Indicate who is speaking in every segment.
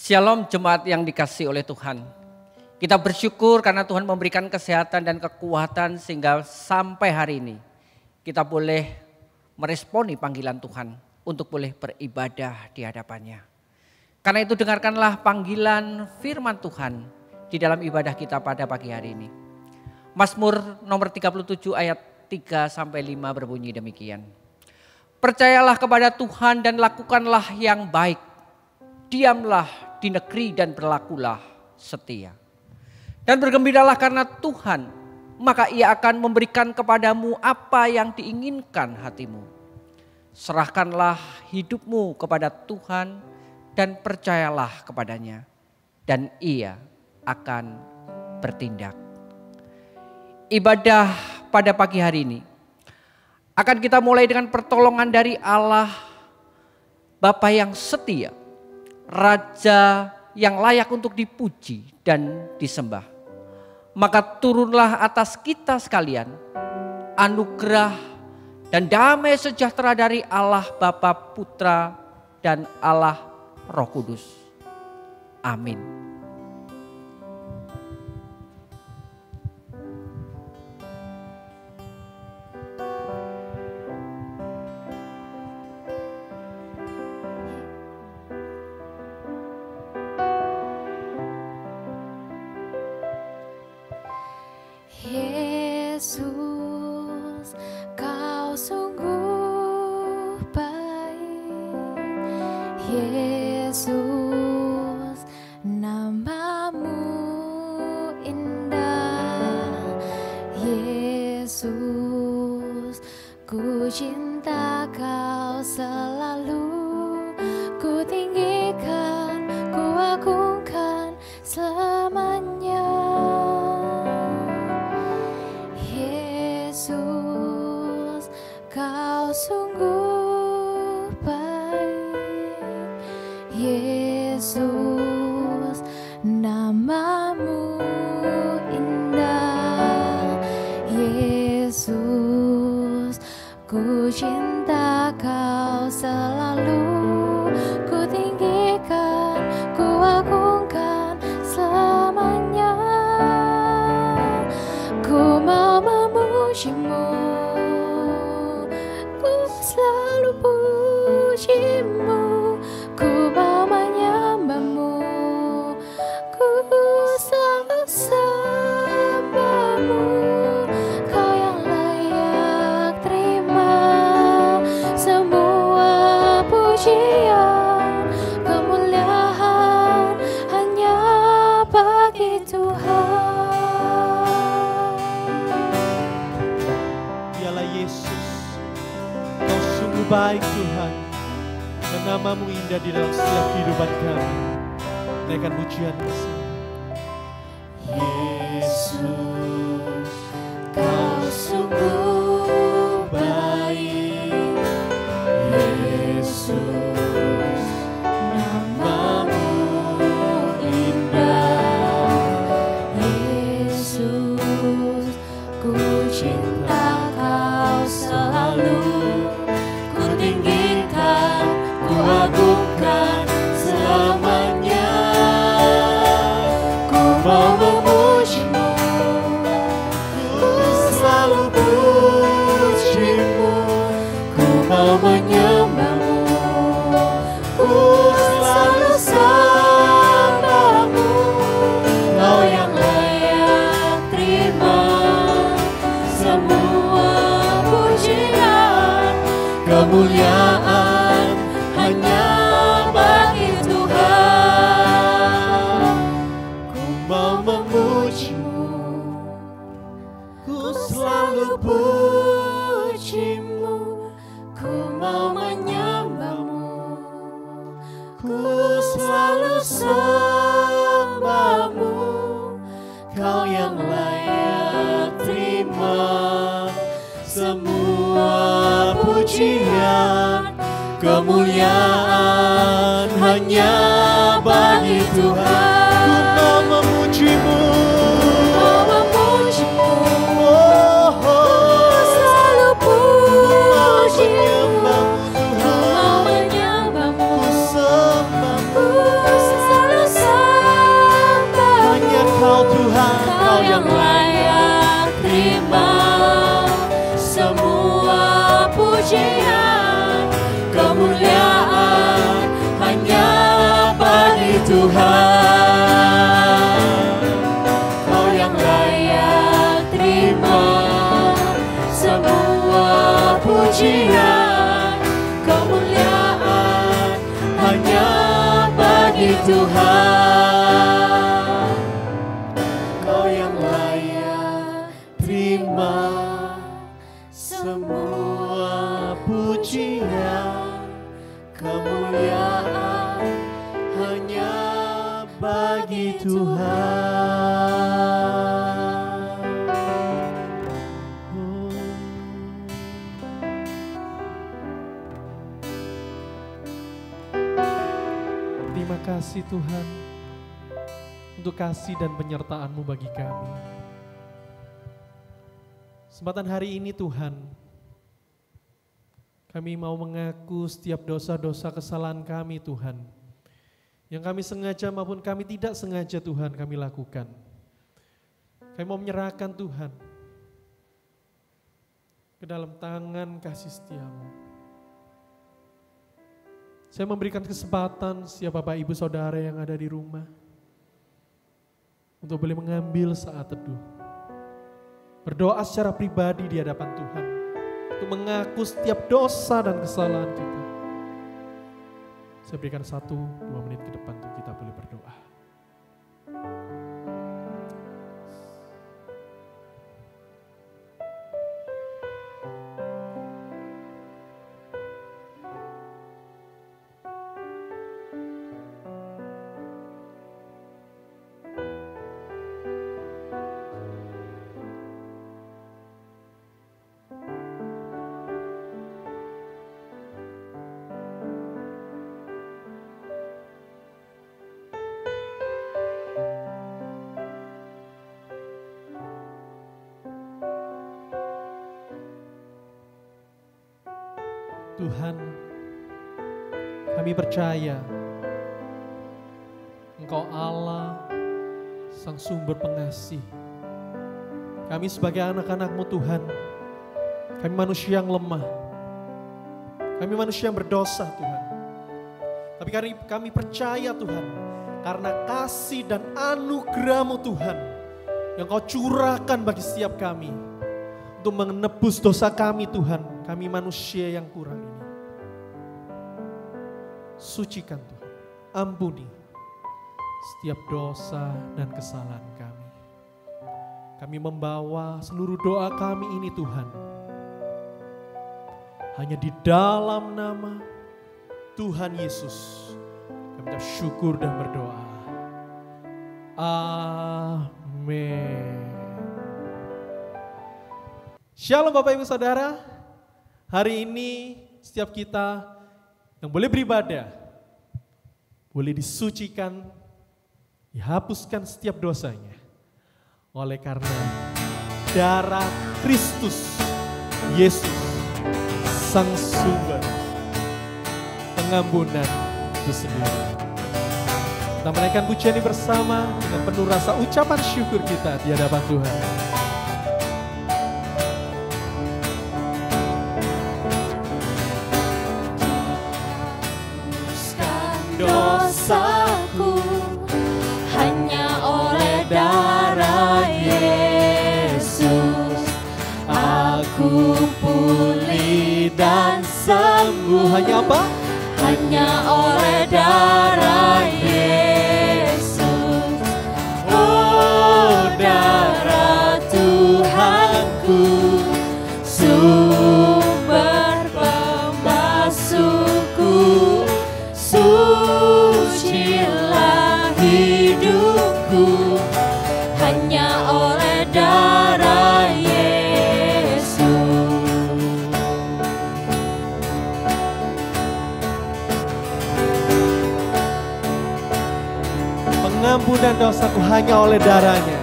Speaker 1: Shalom jemaat yang dikasihi oleh Tuhan. Kita bersyukur karena Tuhan memberikan kesehatan dan kekuatan sehingga sampai hari ini kita boleh meresponi panggilan Tuhan untuk boleh beribadah di hadapannya. Karena itu dengarkanlah panggilan firman Tuhan di dalam ibadah kita pada pagi hari ini. Mazmur nomor 37 ayat 3-5 berbunyi demikian. Percayalah kepada Tuhan dan lakukanlah yang baik. Diamlah di negeri dan berlakulah setia. Dan bergembiralah karena Tuhan, maka Ia akan memberikan kepadamu apa yang diinginkan hatimu. Serahkanlah hidupmu kepada Tuhan dan percayalah kepadanya, dan Ia akan bertindak. Ibadah pada pagi hari ini akan kita mulai dengan pertolongan dari Allah Bapa yang setia, Raja yang layak untuk dipuji dan disembah. Maka turunlah atas kita sekalian anugerah dan damai sejahtera dari Allah Bapa, Putra, dan Allah Roh Kudus. Amin.
Speaker 2: Yesus, Kau sungguh baik. Yesus, namamu indah. Yesus, ku cinta Kau selalu. Ku tinggikan, ku agungkan selamanya. Yesus, Kau sungguh baik. Yesus, namamu indah. Yesus, ku cinta Kau selalu. Ku tinggikan, ku agungkan selamanya. Ku mau memujimu, ku selalu pujimu. Ku mau menyembahmu, ku selalu sembahmu. Kau yang layak terima semua pujian, kemuliaan hanya bagi Tuhan.
Speaker 3: Dialah Yesus, Kau sungguh baik Tuhan, dan namamu indah di dalam setiap kehidupan kami. Naikkan pujian bersama.
Speaker 2: Yesus, Kau sungguh baik. Yesus, namamu indah.
Speaker 3: mau memuji-Mu, ku selalu puji-Mu, ku mau menyembah-Mu, ku selalu sembah-Mu. Kau yang layak terima semua pujian, kemuliaan hanya bagi Tuhan. Ku mau memuji-Mu, ku selalu puji-Mu, ku mau menyembah-Mu, ku selalu sembah-Mu. Kau yang layak terima semua pujian, kemuliaan hanya bagi Tuhan. Ku mau memuji-Mu,
Speaker 2: Selalu puji-Mu,
Speaker 3: menyembah-Mu Tuhan,
Speaker 2: menyembah-Mu,
Speaker 3: ku sembah-Mu.
Speaker 2: selalu sembah.
Speaker 3: Hanya Kau Tuhan,
Speaker 2: Kau yang layak terima semua pujian, kemuliaan hanya bagi
Speaker 3: Tuhan.
Speaker 2: Kau yang layak terima semua pujian, kemuliaan hanya bagi Tuhan.
Speaker 3: Kau yang layak terima semua pujian, kemuliaan hanya bagi Tuhan. Terima kasih Tuhan untuk kasih dan penyertaan-Mu bagi kami. Kesempatan hari ini Tuhan, kami mau mengaku setiap dosa-dosa kesalahan kami Tuhan, yang kami sengaja maupun kami tidak sengaja Tuhan kami lakukan. Kami mau menyerahkan Tuhan ke dalam tangan kasih setia-Mu. Saya memberikan kesempatan setiap Bapak Ibu Saudara yang ada di rumah untuk boleh mengambil saat teduh, berdoa secara pribadi di hadapan Tuhan, untuk mengaku setiap dosa dan kesalahan kita. Saya berikan 1-2 menit ke depan untuk kita boleh berdoa. Tuhan, kami percaya Engkau Allah, Sang Sumber Pengasih. Kami sebagai anak-anak-Mu Tuhan, kami manusia yang lemah, kami manusia yang berdosa Tuhan. Tapi kami percaya Tuhan, karena kasih dan anugerah-Mu Tuhan, yang Kau curahkan bagi setiap kami, untuk menebus dosa kami Tuhan, kami manusia yang kurang ini. Sucikan Tuhan, ampuni setiap dosa dan kesalahan kami. Kami membawa seluruh doa kami ini Tuhan, hanya di dalam nama Tuhan Yesus kami ucap syukur dan berdoa. Amin. Shalom Bapak Ibu Saudara, hari ini setiap kita yang boleh beribadah, boleh disucikan, dihapuskan setiap dosanya. Oleh karena darah Kristus Yesus, Sang Sumber pengampunan itu sendiri. Kita menaikkan pujian ini bersama dengan penuh rasa ucapan syukur kita di hadapan Tuhan.
Speaker 2: Dosaku hanya oleh darah Yesus, aku pulih dan sembuh.
Speaker 3: Hanya apa?
Speaker 2: Hanya oleh darah Yesus. Oh, darah Tuhanku, sumber pembasuhku, sucilah hidupku, hanya oleh darah Yesus.
Speaker 3: Pengampunan dosaku hanya oleh darahnya.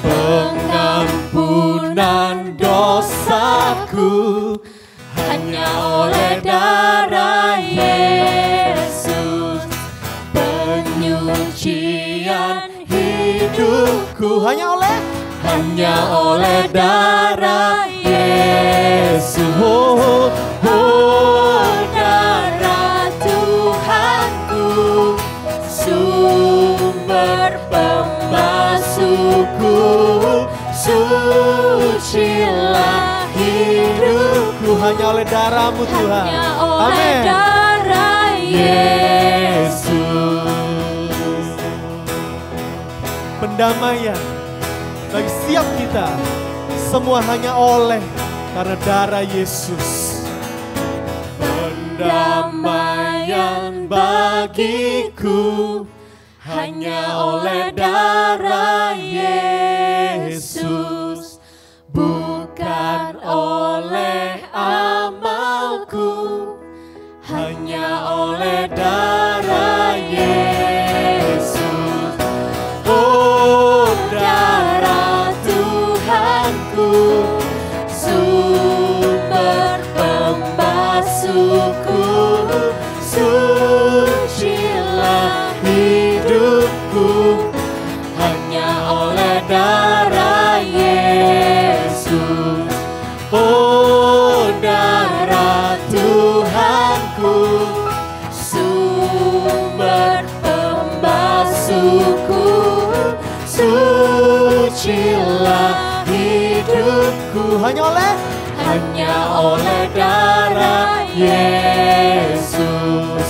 Speaker 2: Pengampunan dosaku hanya oleh darah Yesus. Penyucian hidupku
Speaker 3: Hanya
Speaker 2: oleh darah Yesus.
Speaker 3: Oh,
Speaker 2: Darah Tuhanku, sumber pembasuhku, sucilah hidupku,
Speaker 3: hanya oleh darah-Mu Tuhan.
Speaker 2: hanya oleh
Speaker 3: Amin.
Speaker 2: darah Yesus.
Speaker 3: Pendamaian bagi setiap kita, semua hanya oleh karena darah Yesus.
Speaker 2: Pendamaian bagiku hanya oleh darah Yesus, bukan oleh amalku, hanya oleh darah Yesus. Oh, darah Tuhanku, sumber pembasuhku, sucilah hidupku, hanya oleh darah Yesus. Oh, darah Tuhanku, sumber pembasuhku, sucilah hidupku,
Speaker 3: Hanya
Speaker 2: oleh darah Yesus,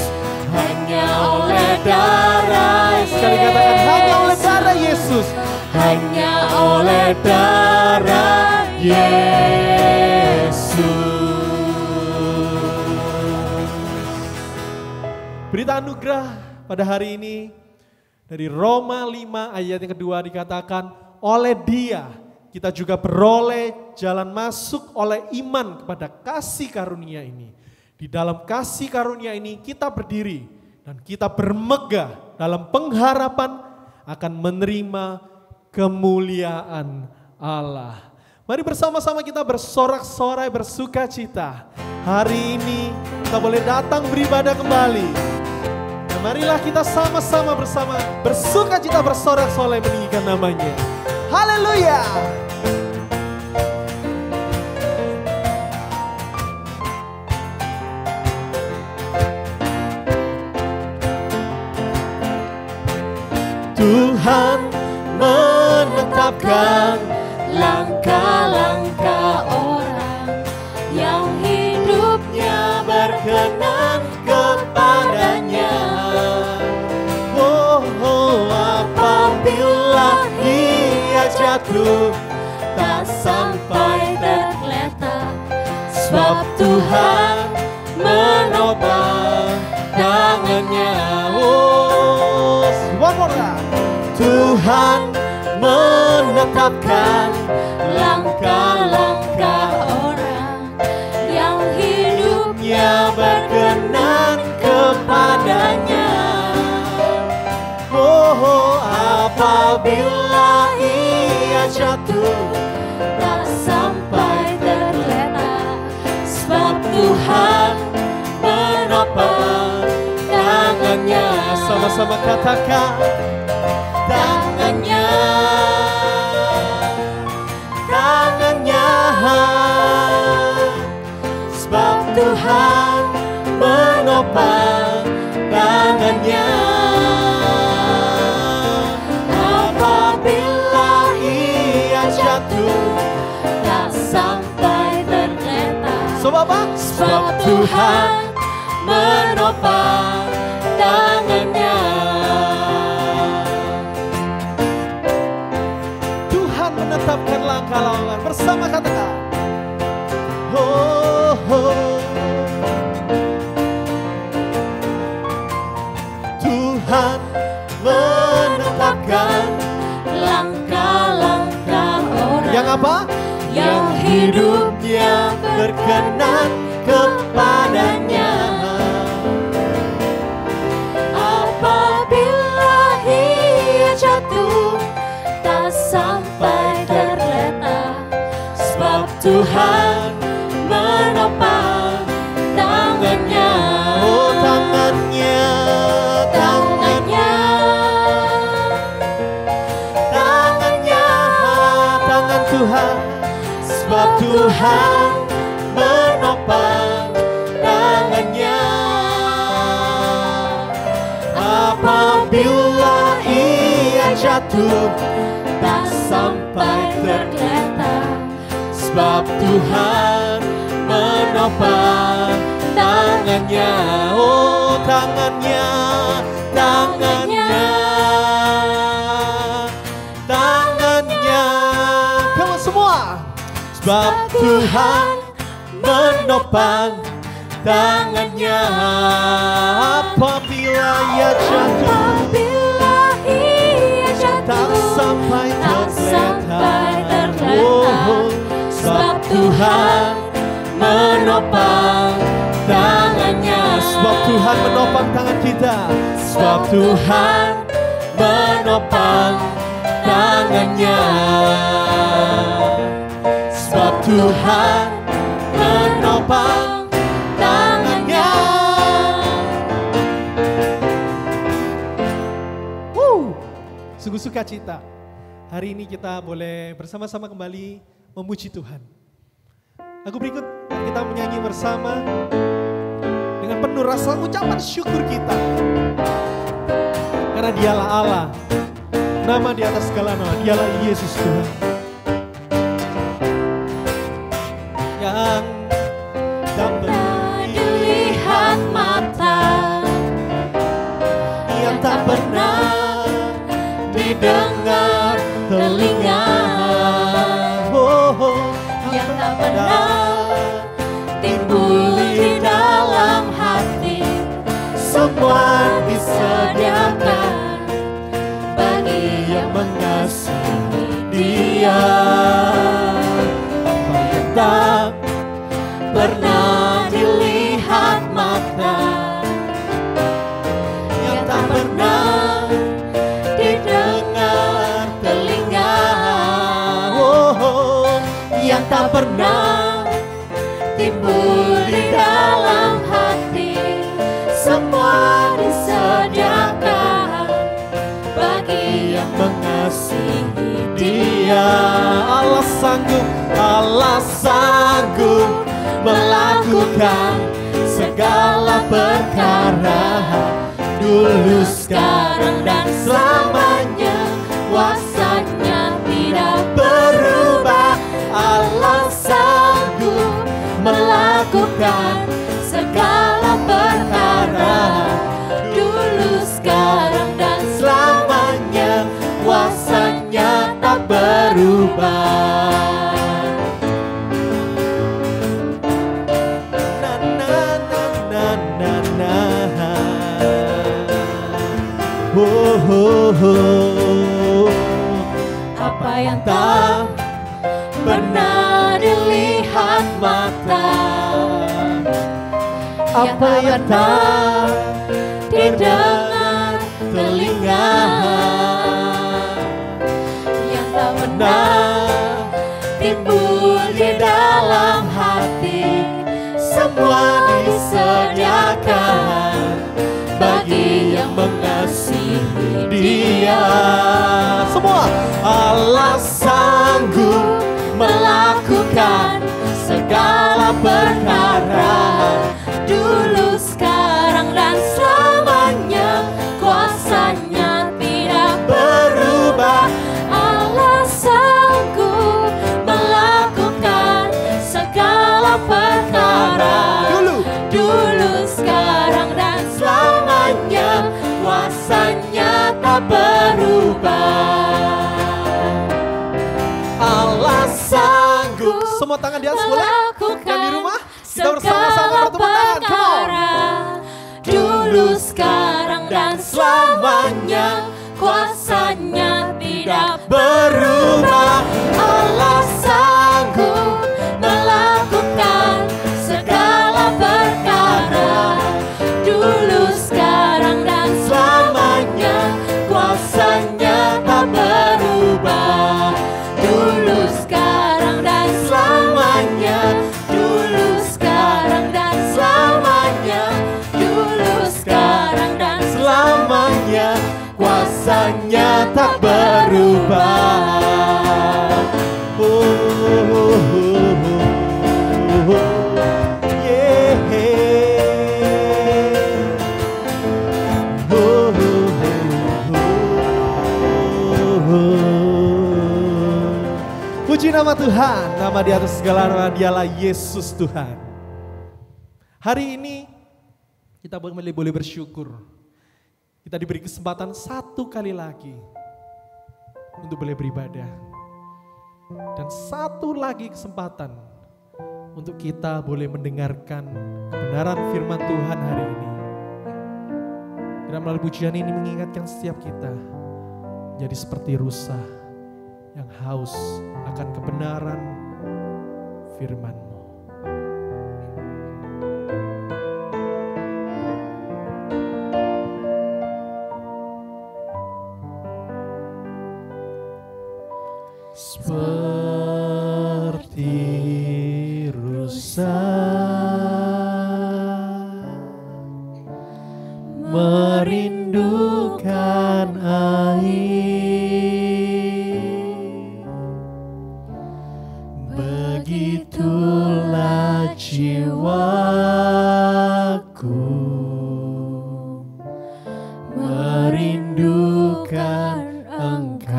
Speaker 2: hanya oleh darah Yesus.
Speaker 3: sekali katakan hanya oleh darah Yesus.
Speaker 2: Hanya oleh darah Yesus.
Speaker 3: Berita anugerah pada hari ini dari Roma 5 ayat yang kedua dikatakan, oleh Dia kita juga beroleh jalan masuk oleh iman kepada kasih karunia ini. Di dalam kasih karunia ini kita berdiri dan kita bermegah dalam pengharapan akan menerima kemuliaan Allah. Mari bersama-sama kita bersorak-sorai, bersuka cita. Hari ini kita boleh datang beribadah kembali. Dan marilah kita sama-sama bersama bersuka cita, bersorak-sorai meninggikan namanya. Haleluya.
Speaker 2: Tuhan menetapkan langkah-langkah orang yang hidupnya berkenan kepadanya.
Speaker 3: Oh,
Speaker 2: Apabila ia jatuh tak sampai tergeletak, sebab Tuhan menopang tangannya.
Speaker 3: one more time.
Speaker 2: Tuhan menetapkan langkah-langkah orang yang hidupnya berkenan kepadanya. Oh, apabila ia jatuh tak sampai terlena, sebab Tuhan menopang tangannya.
Speaker 3: Sama-sama katakan
Speaker 2: tangannya, tangannya, sebab Tuhan menopang tangannya. Apabila ia jatuh, tak sampai tergeletak.
Speaker 3: Sebab apa?
Speaker 2: Sebab Tuhan menopang tangannya.
Speaker 3: Tuhan menetapkan langkah-langkah. Bersama katakan oh, oh.
Speaker 2: Tuhan menetapkan langkah-langkah orang
Speaker 3: yang apa?
Speaker 2: yang hidupnya berkenan kepadanya. Apabila ia jatuh, tak sampai tergeletak, sebab Tuhan menopang tangannya.
Speaker 3: Oh, tangannya,
Speaker 2: Tangannya, tangannya,
Speaker 3: tangan Tuhan.
Speaker 2: sebab Tuhan menopang tangannya. Apabila ia jatuh, tak sampai tergeletak, sebab Tuhan menopang tangannya.
Speaker 3: Oh, tangannya, tangannya, tangannya. Kamu semua. Sebab Tuhan menopang tangannya. Apabila ia jatuh,
Speaker 2: Apabila ia
Speaker 3: tak
Speaker 2: jatuh,
Speaker 3: sampai
Speaker 2: tak sampai
Speaker 3: tergeletak.
Speaker 2: tergeletak, sebab Tuhan menopang tangannya.
Speaker 3: Sebab Tuhan menopang tangan kita.
Speaker 2: Sebab Tuhan menopang tangannya. Sebab Tuhan menopang tangannya.
Speaker 3: Sungguh sukacita. Hari ini kita boleh bersama-sama kembali memuji Tuhan. Lagu berikut kita menyanyi bersama dengan penuh rasa ucapan syukur kita. Karena dialah Allah, nama di atas segala nama, dialah Yesus Tuhan. Yang tak pernah
Speaker 2: Dilihat mata,
Speaker 3: yang tak pernah
Speaker 2: didengar telinga,
Speaker 3: oh, oh,
Speaker 2: yang tak pernah timbul di dalam hati, semua disediakan bagi yang mengasihi Dia. Apa yang tak pernah dilihat mata, yang tak pernah didengar telinga,
Speaker 3: oh, oh,
Speaker 2: yang tak pernah timbul di dalam hati, semua disediakan bagi yang mengasihi Dia.
Speaker 3: Allah sanggup melakukan segala perkara,
Speaker 2: Dulu, sekarang, dan selamanya, kuasanya tidak berubah. Allah sanggup melakukan segala perkara, dulu, sekarang, dan selamanya, kuasanya tak berubah.
Speaker 3: na na na na na na. Oh, oh, oh.
Speaker 2: Apa yang tak pernah dilihat mata,
Speaker 3: Apa yang tak
Speaker 2: didengar telinga, yang tak pernah timbul di dalam hati, semua disediakan bagi yang mengasihi Dia.
Speaker 3: Semua. Allah sanggup
Speaker 2: Melakukan segala perkara, dulu, sekarang, dan selamanya. Kuasanya tidak berubah. Allah sanggup melakukan segala perkara, dulu, sekarang, dan selamanya. Kuasanya tak berubah.
Speaker 3: Allah sanggup. Semua tangan di atas boleh? Yang di rumah kita bersama-sama bertepuk tangan. Come on.
Speaker 2: Dulu, sekarang, dan selamanya. Kuasanya tidak berubah. Allah sanggup melakukan segala perkara, dulu, sekarang, dan selamanya. Kuasanya tak berubah. Dulu, sekarang, dan selamanya. Dulu, sekarang, dan selamanya. Dulu, sekarang, dan
Speaker 3: Selamanya kuasanya tak berubah. Oh, oh, oh, oh, oh. Yeah. Oh, oh, oh, oh. Puji nama Tuhan, nama di atas segala nama, Dialah Yesus Tuhan. Hari ini kita boleh bersyukur. Kita diberi kesempatan satu kali lagi untuk boleh beribadah. Dan satu lagi kesempatan untuk kita boleh mendengarkan kebenaran firman Tuhan hari ini. Dan melalui pujian ini mengingatkan setiap kita jadi seperti rusa yang haus akan kebenaran firman-Mu. Seperti rusa merindukan air, begitulah jiwaku merindukan Engkau.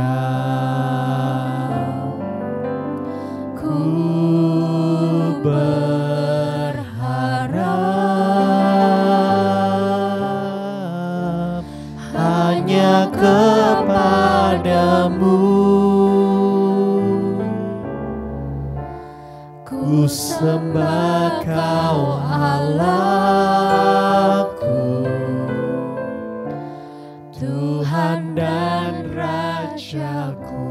Speaker 3: Ku berharap hanya kepadamu. Ku sembah Kau Allahku, Tuhan dan Rajaku.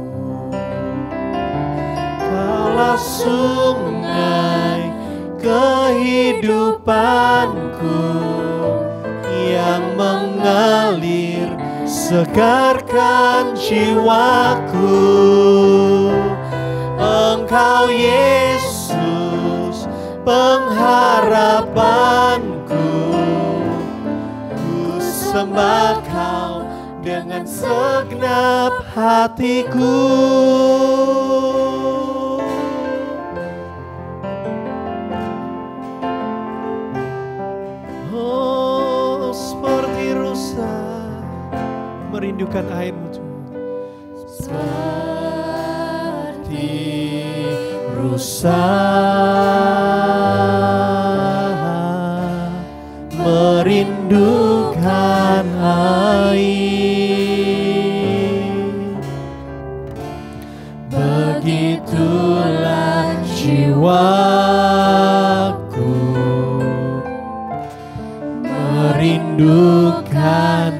Speaker 3: Kaulah sungai kehidupanku yang mengalir segarkan jiwaku. Engkau Yesus pengharapanku, ku sembah Kau dengan segenap hatiku. Oh, seperti rusa merindukan air-Mu Tuhan. Seperti rusa merindukan air, begitulah jiwaku merindukan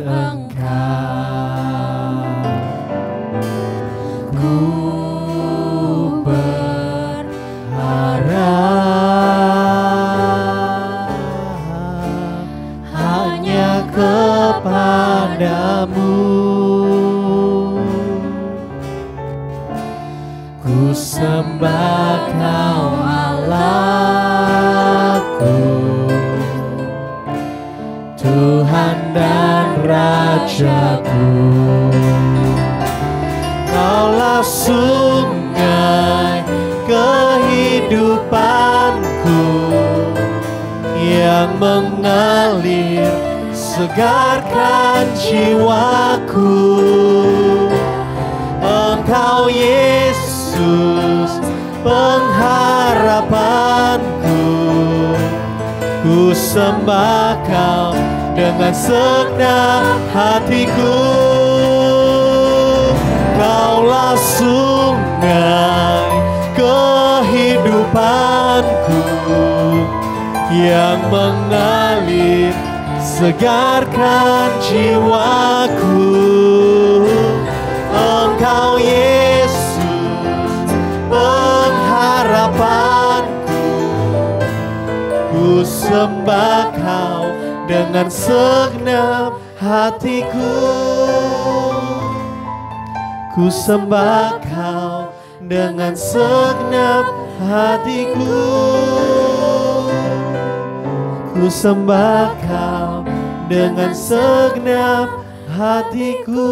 Speaker 3: Engkau. Ku berharap hanya kepadamu. Ku sembah Kau Allahku, Tuhan dan rajaku. Kaulah sungai kehidupanku yang mengalir segarkan jiwaku. Engkau Yesus pengharapanku, ku sembah Kau dengan segenap hatiku. Kaulah sungai kehidupanku yang mengalir segarkan jiwaku. Engkau Yesus pengharapanku, ku sembah Kau dengan segenap hatiku. Ku sembah Kau dengan segenap hatiku. Ku sembah Kau dengan segenap hatiku.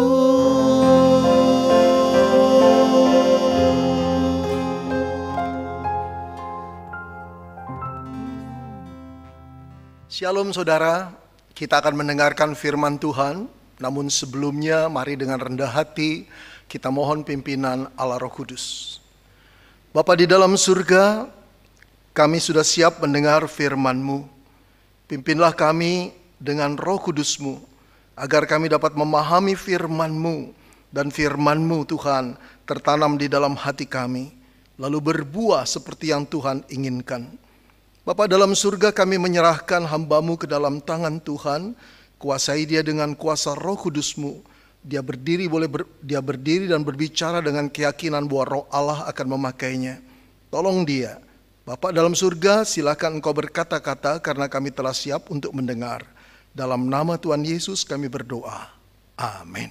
Speaker 4: Shalom saudara, kita akan mendengarkan firman Tuhan. Namun sebelumnya mari dengan rendah hati kita mohon pimpinan Allah Roh Kudus. Bapa di dalam surga, kami sudah siap mendengar firman-Mu. Pimpinlah kami dengan Roh Kudus-Mu, agar kami dapat memahami firman-Mu, dan firman-Mu Tuhan tertanam di dalam hati kami, lalu berbuah seperti yang Tuhan inginkan. Bapa dalam surga, kami menyerahkan hamba-Mu ke dalam tangan Tuhan. Kuasai dia dengan kuasa Roh Kudus-Mu. Dia berdiri dan berbicara dengan keyakinan bahwa Roh Allah akan memakainya. Tolong dia. Bapa dalam surga, silakan Engkau berkata-kata karena kami telah siap untuk mendengar. Dalam nama Tuhan Yesus kami berdoa. Amin.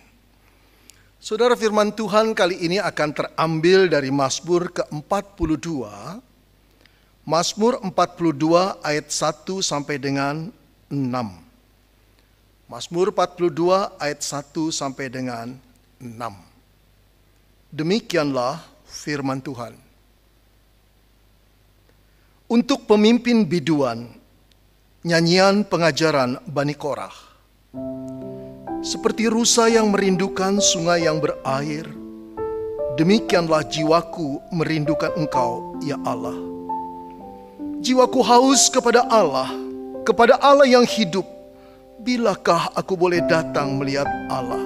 Speaker 4: Saudara, firman Tuhan kali ini akan terambil dari Mazmur ke-42. Mazmur 42 ayat 1 sampai dengan 6. Mazmur 42 ayat 1 sampai dengan 6. Demikianlah firman Tuhan. Untuk pemimpin biduan, nyanyian pengajaran Bani Korah. Seperti rusa yang merindukan sungai yang berair, demikianlah jiwaku merindukan Engkau, ya Allah. Jiwaku haus kepada Allah yang hidup. Bilakah aku boleh datang melihat Allah?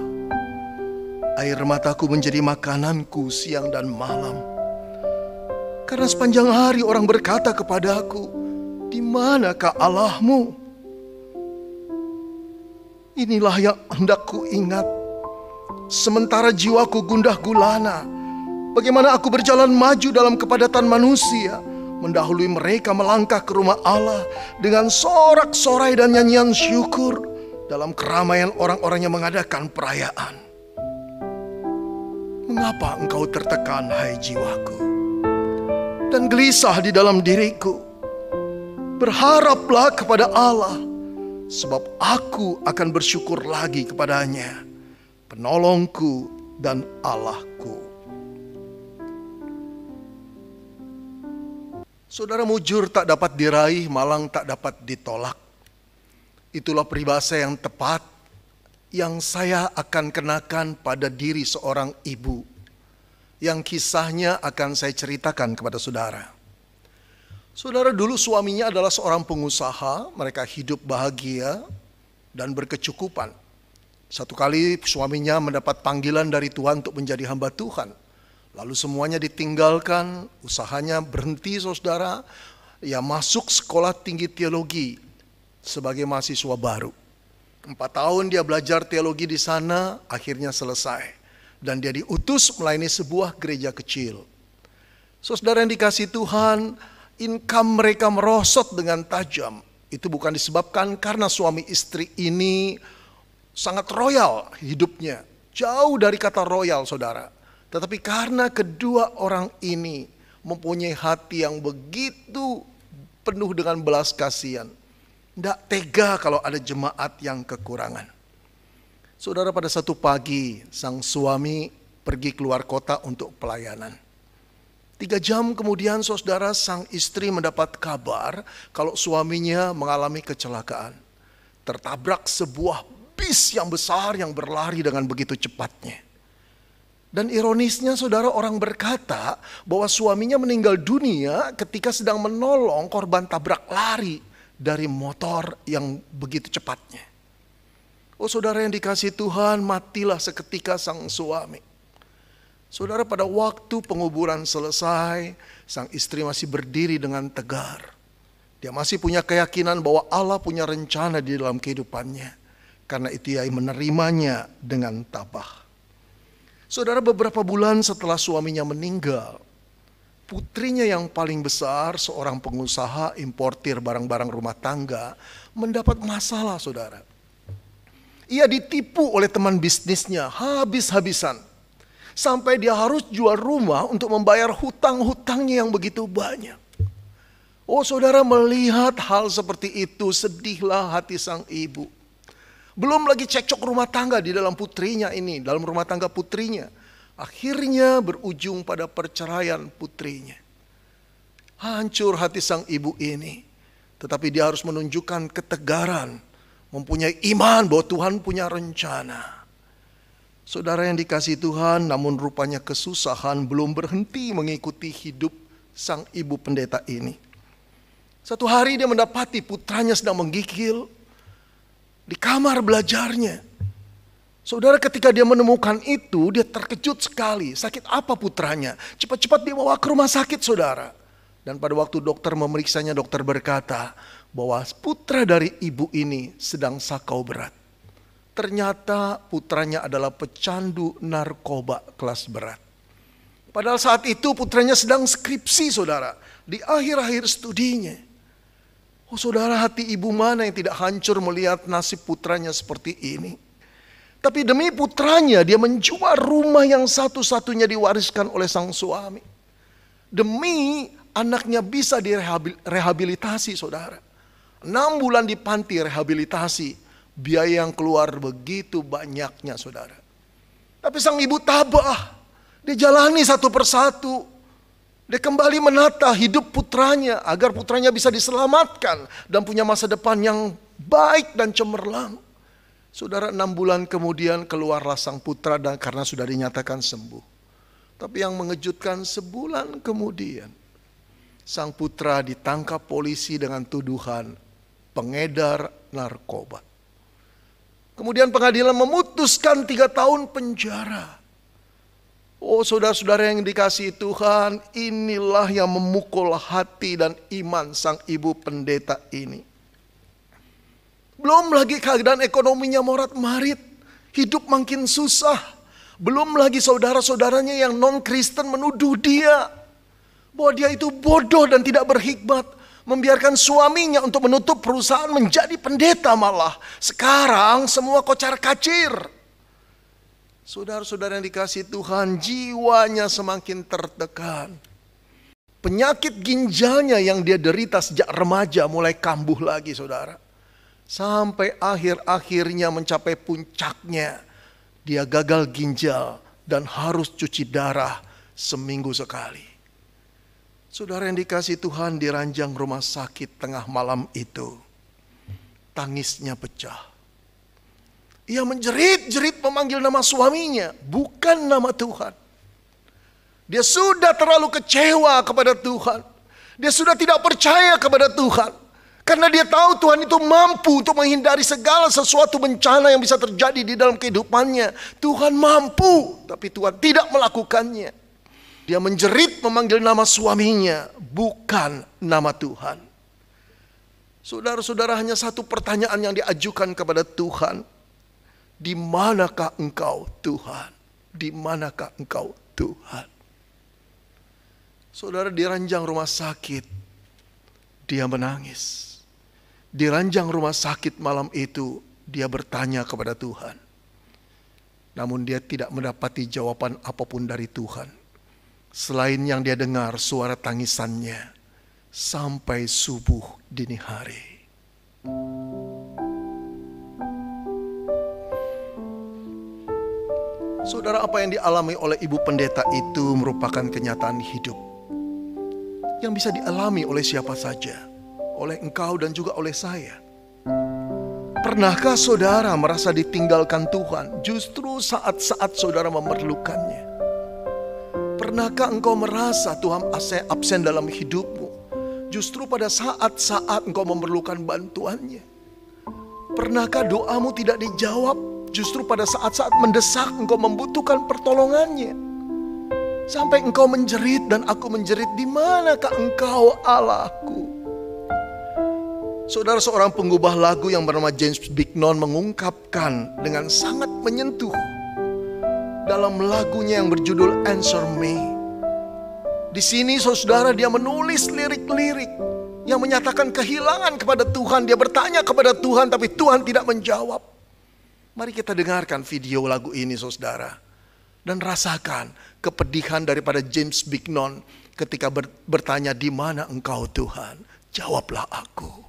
Speaker 4: Air mataku menjadi makananku siang dan malam. Karena sepanjang hari orang berkata kepadaku, di manakah Allahmu? Inilah yang hendak ku ingat. Sementara jiwaku gundah gulana, bagaimana aku berjalan maju dalam kepadatan manusia, mendahului mereka melangkah ke rumah Allah dengan sorak-sorai dan nyanyian syukur dalam keramaian orang-orang yang mengadakan perayaan. Mengapa engkau tertekan, hai jiwaku, dan gelisah di dalam diriku? Berharaplah kepada Allah, sebab aku akan bersyukur lagi kepadanya, penolongku dan Allahku. Saudara, mujur tak dapat diraih, malang tak dapat ditolak. Itulah peribahasa yang tepat yang saya akan kenakan pada diri seorang ibu, yang kisahnya akan saya ceritakan kepada saudara. Saudara, dulu suaminya adalah seorang pengusaha, mereka hidup bahagia dan berkecukupan. Satu kali suaminya mendapat panggilan dari Tuhan untuk menjadi hamba Tuhan. Lalu semuanya ditinggalkan, usahanya berhenti saudara. Ia masuk sekolah tinggi teologi sebagai mahasiswa baru. 4 tahun dia belajar teologi di sana, akhirnya selesai. Dan dia diutus melayani sebuah gereja kecil. Saudara yang dikasihi Tuhan, income mereka merosot dengan tajam. Itu bukan disebabkan karena suami istri ini sangat royal hidupnya. Jauh dari kata royal saudara. Tetapi karena kedua orang ini mempunyai hati yang begitu penuh dengan belas kasihan. Tidak tega kalau ada jemaat yang kekurangan. Saudara, pada satu pagi sang suami pergi keluar kota untuk pelayanan. 3 jam kemudian saudara, sang istri mendapat kabar kalau suaminya mengalami kecelakaan. Tertabrak sebuah bis yang besar yang berlari dengan begitu cepatnya. Dan ironisnya saudara, orang berkata bahwa suaminya meninggal dunia ketika sedang menolong korban tabrak lari dari motor yang begitu cepatnya. Oh saudara yang dikasihi Tuhan, matilah seketika sang suami. Saudara, pada waktu penguburan selesai, sang istri masih berdiri dengan tegar. Dia masih punya keyakinan bahwa Allah punya rencana di dalam kehidupannya. Karena itu ia menerimanya dengan tabah. Saudara, beberapa bulan setelah suaminya meninggal, putrinya yang paling besar, seorang pengusaha importir barang-barang rumah tangga, mendapat masalah saudara. Ia ditipu oleh teman bisnisnya habis-habisan. Sampai dia harus jual rumah untuk membayar hutang-hutangnya yang begitu banyak. Oh saudara, melihat hal seperti itu, sedihlah hati sang ibu. Belum lagi cekcok rumah tangga di dalam putrinya ini, dalam rumah tangga putrinya. Akhirnya berujung pada perceraian putrinya. Hancur hati sang ibu ini. Tetapi dia harus menunjukkan ketegaran, mempunyai iman bahwa Tuhan punya rencana. Saudara yang dikasihi Tuhan, namun rupanya kesusahan belum berhenti mengikuti hidup sang ibu pendeta ini. Satu hari dia mendapati putranya sedang menggigil di kamar belajarnya. Saudara, ketika dia menemukan itu, dia terkejut sekali. Sakit apa putranya? Cepat-cepat dibawa ke rumah sakit saudara. Dan pada waktu dokter memeriksanya, dokter berkata bahwa putra dari ibu ini sedang sakau berat. Ternyata putranya adalah pecandu narkoba kelas berat. Padahal saat itu putranya sedang skripsi saudara, di akhir-akhir studinya. Oh saudara, hati ibu mana yang tidak hancur melihat nasib putranya seperti ini. Tapi demi putranya dia menjual rumah yang satu-satunya diwariskan oleh sang suami. Demi anaknya bisa direhabilitasi saudara. 6 bulan di panti rehabilitasi. Biaya yang keluar begitu banyaknya saudara. Tapi sang ibu tabah. Dia jalani satu persatu. Dia kembali menata hidup putranya agar putranya bisa diselamatkan dan punya masa depan yang baik dan cemerlang. Saudara, 6 bulan kemudian keluarlah sang putra dan karena sudah dinyatakan sembuh. Tapi yang mengejutkan, sebulan kemudian sang putra ditangkap polisi dengan tuduhan pengedar narkoba. Kemudian pengadilan memutuskan 3 tahun penjara. Oh saudara-saudara yang dikasihi Tuhan, inilah yang memukul hati dan iman sang ibu pendeta ini. Belum lagi keadaan ekonominya morat-marit, hidup makin susah. Belum lagi saudara-saudaranya yang non-Kristen menuduh dia bahwa dia itu bodoh dan tidak berhikmat. Membiarkan suaminya untuk menutup perusahaan menjadi pendeta malah. Sekarang semua kocar-kacir. Saudara-saudara yang dikasihi Tuhan, jiwanya semakin tertekan. Penyakit ginjalnya yang dia derita sejak remaja mulai kambuh lagi saudara. Sampai akhir-akhirnya mencapai puncaknya. Dia gagal ginjal dan harus cuci darah seminggu sekali. Saudara yang dikasihi Tuhan, di ranjang rumah sakit tengah malam itu, tangisnya pecah. Ia menjerit-jerit memanggil nama suaminya, bukan nama Tuhan. Dia sudah terlalu kecewa kepada Tuhan. Dia sudah tidak percaya kepada Tuhan. Karena dia tahu Tuhan itu mampu untuk menghindari segala sesuatu bencana yang bisa terjadi di dalam kehidupannya. Tuhan mampu, tapi Tuhan tidak melakukannya. Dia menjerit memanggil nama suaminya, bukan nama Tuhan. Saudara-saudara, hanya satu pertanyaan yang diajukan kepada Tuhan. Di manakah engkau Tuhan? Di manakah engkau Tuhan? Saudara, di ranjang rumah sakit, dia menangis. Di ranjang rumah sakit malam itu, dia bertanya kepada Tuhan. Namun dia tidak mendapati jawaban apapun dari Tuhan. Selain yang dia dengar suara tangisannya sampai subuh dini hari. Saudara, apa yang dialami oleh ibu pendeta itu merupakan kenyataan hidup yang bisa dialami oleh siapa saja, oleh engkau dan juga oleh saya. Pernahkah saudara merasa ditinggalkan Tuhan justru saat-saat saudara memerlukannya? Pernahkah engkau merasa Tuhan absen dalam hidupmu justru pada saat-saat engkau memerlukan bantuannya? Pernahkah doamu tidak dijawab justru pada saat-saat mendesak engkau membutuhkan pertolongannya? Sampai engkau menjerit dan aku menjerit, di manakah engkau Allahku? Saudara, seorang penggubah lagu yang bernama James Bignon mengungkapkan dengan sangat menyentuh dalam lagunya yang berjudul Answer Me. Di sini saudara, dia menulis lirik-lirik yang menyatakan kehilangan kepada Tuhan. Dia bertanya kepada Tuhan tapi Tuhan tidak menjawab. Mari kita dengarkan video lagu ini saudara, dan rasakan kepedihan daripada James Bignon ketika bertanya, di mana engkau Tuhan? Jawablah aku.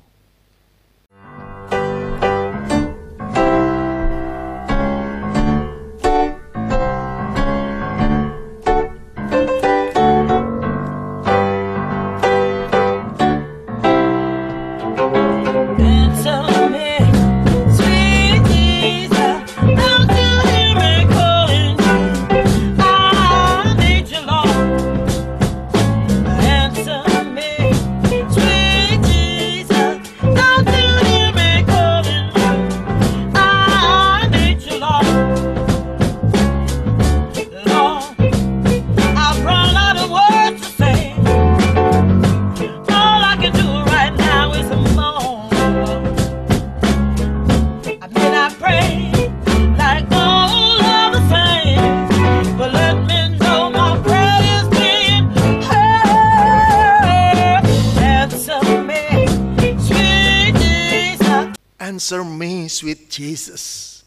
Speaker 4: Answer me, sweet Jesus.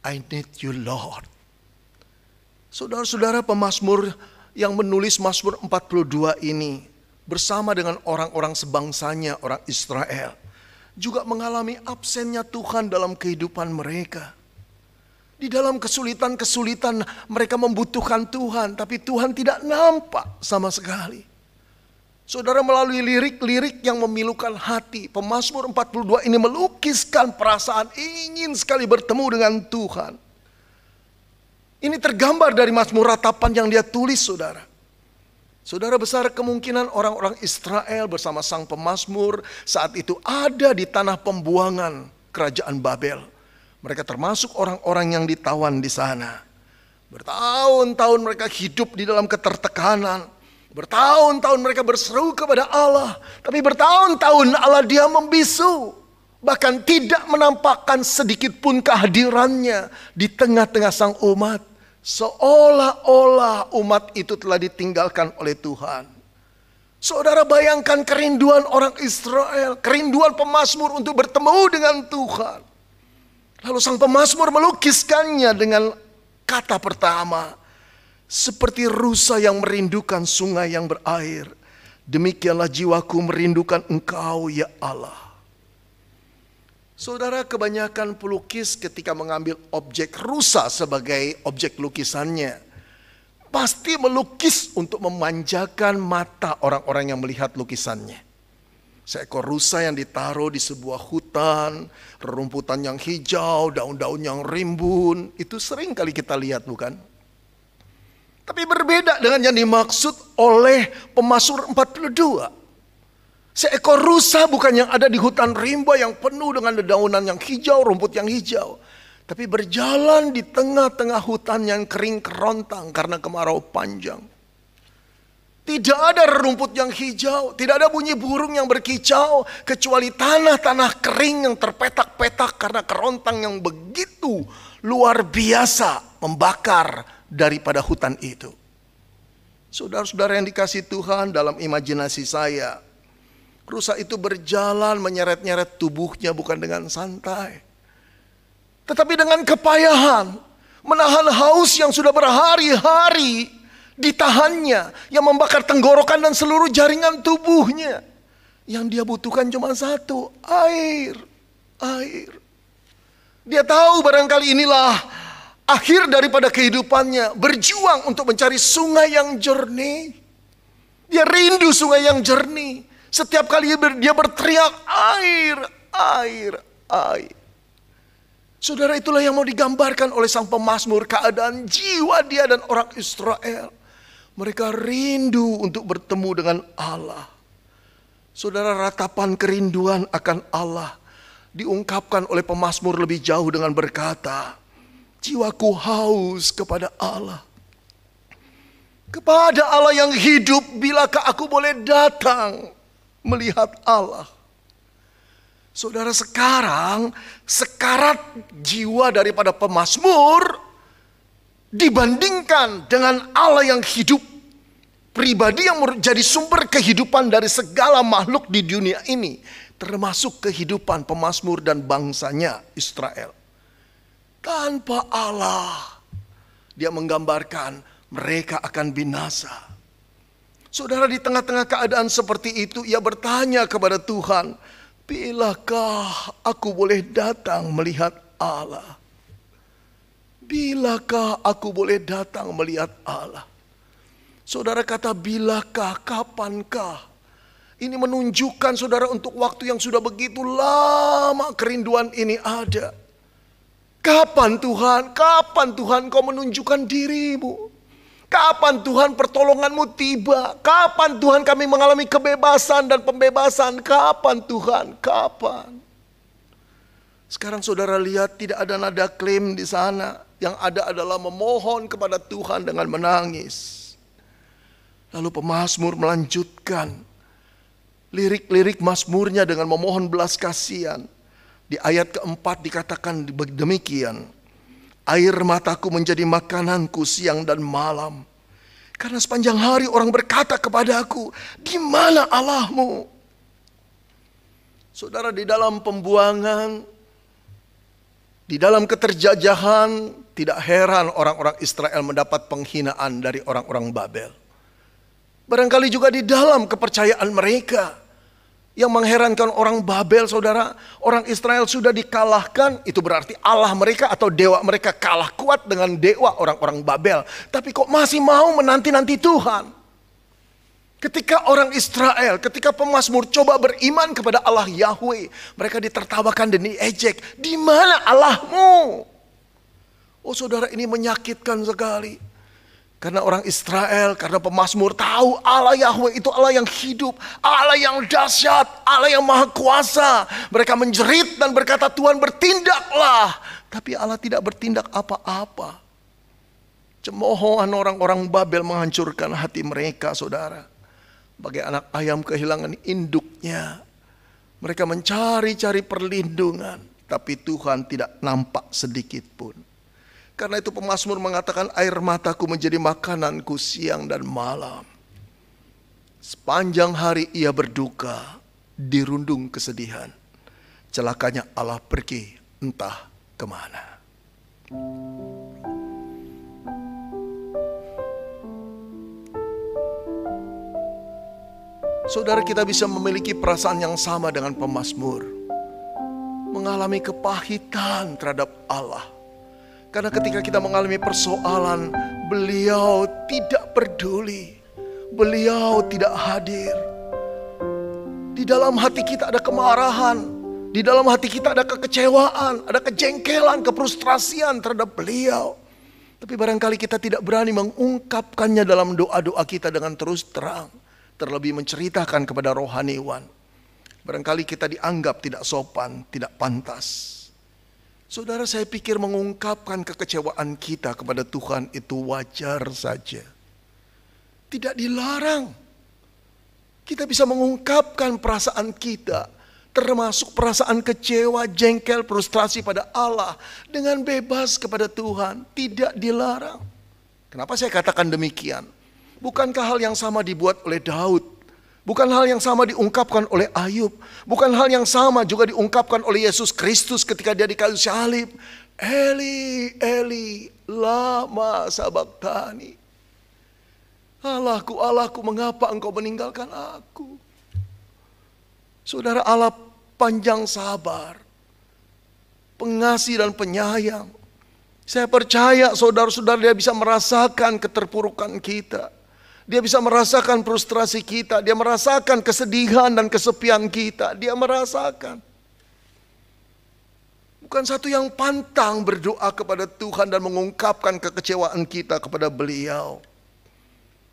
Speaker 4: I need you, Lord. Saudara-saudara, pemazmur yang menulis Mazmur 42 ini bersama dengan orang-orang sebangsanya, orang Israel, juga mengalami absennya Tuhan dalam kehidupan mereka. Di dalam kesulitan-kesulitan mereka membutuhkan Tuhan, tapi Tuhan tidak nampak sama sekali. Saudara, melalui lirik-lirik yang memilukan hati, Pemazmur 42 ini melukiskan perasaan ingin sekali bertemu dengan Tuhan. Ini tergambar dari Mazmur ratapan yang dia tulis, saudara. Saudara, besar kemungkinan orang-orang Israel bersama sang pemazmur saat itu ada di tanah pembuangan kerajaan Babel. Mereka termasuk orang-orang yang ditawan di sana. Bertahun-tahun mereka hidup di dalam ketertekanan. Bertahun-tahun mereka berseru kepada Allah, tapi bertahun-tahun Allah diam membisu, bahkan tidak menampakkan sedikit pun kehadirannya di tengah-tengah sang umat, seolah-olah umat itu telah ditinggalkan oleh Tuhan. Saudara, bayangkan kerinduan orang Israel, kerinduan pemazmur untuk bertemu dengan Tuhan. Lalu sang pemazmur melukiskannya dengan kata pertama, seperti rusa yang merindukan sungai yang berair, demikianlah jiwaku merindukan Engkau ya Allah. Saudara, kebanyakan pelukis ketika mengambil objek rusa sebagai objek lukisannya, pasti melukis untuk memanjakan mata orang-orang yang melihat lukisannya. Seekor rusa yang ditaruh di sebuah hutan, rerumputan yang hijau, daun-daun yang rimbun, itu sering kali kita lihat, bukan? Tapi berbeda dengan yang dimaksud oleh Pemazmur 42. Seekor rusa bukan yang ada di hutan rimba yang penuh dengan dedaunan yang hijau, rumput yang hijau. Tapi berjalan di tengah-tengah hutan yang kering kerontang karena kemarau panjang. Tidak ada rumput yang hijau, tidak ada bunyi burung yang berkicau, kecuali tanah-tanah kering yang terpetak-petak karena kerontang yang begitu luar biasa membakar daripada hutan itu. Saudara-saudara yang dikasihi Tuhan, dalam imajinasi saya, rusa itu berjalan menyeret-nyeret tubuhnya bukan dengan santai, tetapi dengan kepayahan, menahan haus yang sudah berhari-hari ditahannya, yang membakar tenggorokan dan seluruh jaringan tubuhnya. Yang dia butuhkan cuma satu, air. Dia tahu barangkali inilah akhir daripada kehidupannya berjuang untuk mencari sungai yang jernih. Dia rindu sungai yang jernih. Setiap kali dia berteriak, air, air, air. Saudara, itulah yang mau digambarkan oleh sang pemazmur, keadaan jiwa dia dan orang Israel. Mereka rindu untuk bertemu dengan Allah. Saudara, ratapan kerinduan akan Allah diungkapkan oleh pemazmur lebih jauh dengan berkata, jiwaku haus kepada Allah. Kepada Allah yang hidup, bilakah aku boleh datang melihat Allah? Saudara, sekarang sekarat jiwa daripada pemazmur dibandingkan dengan Allah yang hidup, pribadi yang menjadi sumber kehidupan dari segala makhluk di dunia ini, termasuk kehidupan pemazmur dan bangsanya Israel. Tanpa Allah, dia menggambarkan mereka akan binasa. Saudara, di tengah-tengah keadaan seperti itu, ia bertanya kepada Tuhan, bilakah aku boleh datang melihat Allah? Bilakah aku boleh datang melihat Allah? Saudara, kata bilakah, kapankah? Ini menunjukkan saudara untuk waktu yang sudah begitu lama kerinduan ini ada. Kapan Tuhan? Kapan Tuhan kau menunjukkan dirimu? Kapan Tuhan pertolonganmu tiba? Kapan Tuhan kami mengalami kebebasan dan pembebasan? Kapan Tuhan? Kapan? Sekarang saudara lihat tidak ada nada klaim di sana. Yang ada adalah memohon kepada Tuhan dengan menangis. Lalu pemazmur melanjutkan lirik-lirik mazmurnya dengan memohon belas kasihan. Di ayat keempat dikatakan demikian. Air mataku menjadi makananku siang dan malam. Karena sepanjang hari orang berkata kepadaku, di mana Allahmu? Saudara, di dalam pembuangan, di dalam keterjajahan, tidak heran orang-orang Israel mendapat penghinaan dari orang-orang Babel. Barangkali juga di dalam kepercayaan mereka. Yang mengherankan orang Babel, saudara, orang Israel sudah dikalahkan, itu berarti Allah mereka atau dewa mereka kalah kuat dengan dewa orang-orang Babel. Tapi kok masih mau menanti-nanti Tuhan? Ketika orang Israel, ketika pemazmur coba beriman kepada Allah Yahweh, mereka ditertawakan dan diejek. Di mana Allahmu? Oh saudara, ini menyakitkan sekali. Karena orang Israel, karena pemazmur tahu Allah Yahweh itu Allah yang hidup, Allah yang dahsyat, Allah yang maha kuasa. Mereka menjerit dan berkata, Tuhan bertindaklah. Tapi Allah tidak bertindak apa-apa. Cemoohan orang-orang Babel menghancurkan hati mereka, saudara. Bagai anak ayam kehilangan induknya. Mereka mencari-cari perlindungan, tapi Tuhan tidak nampak sedikit pun. Karena itu pemazmur mengatakan air mataku menjadi makananku siang dan malam. Sepanjang hari ia berduka, dirundung kesedihan. Celakanya Allah pergi entah kemana. Saudara, kita bisa memiliki perasaan yang sama dengan pemazmur. Mengalami kepahitan terhadap Allah. Karena ketika kita mengalami persoalan, beliau tidak peduli. Beliau tidak hadir. Di dalam hati kita ada kemarahan. Di dalam hati kita ada kekecewaan, ada kejengkelan, kefrustrasian terhadap beliau. Tapi barangkali kita tidak berani mengungkapkannya dalam doa-doa kita dengan terus terang. Terlebih menceritakan kepada rohaniwan. Barangkali kita dianggap tidak sopan, tidak pantas. Saudara, saya pikir mengungkapkan kekecewaan kita kepada Tuhan itu wajar saja. Tidak dilarang. Kita bisa mengungkapkan perasaan kita, termasuk perasaan kecewa, jengkel, frustrasi pada Allah dengan bebas kepada Tuhan. Tidak dilarang. Kenapa saya katakan demikian? Bukankah hal yang sama dibuat oleh Daud? Bukan hal yang sama diungkapkan oleh Ayub. Bukan hal yang sama juga diungkapkan oleh Yesus Kristus ketika dia di kayu salib. Eli, Eli, lama sabachthani. Allahku, Allahku, mengapa engkau meninggalkan aku? Saudara, Allah panjang sabar, pengasih dan penyayang. Saya percaya saudara-saudara dia bisa merasakan keterpurukan kita. Dia bisa merasakan frustrasi kita. Dia merasakan kesedihan dan kesepian kita. Dia merasakan. Bukan satu yang pantang berdoa kepada Tuhan dan mengungkapkan kekecewaan kita kepada beliau.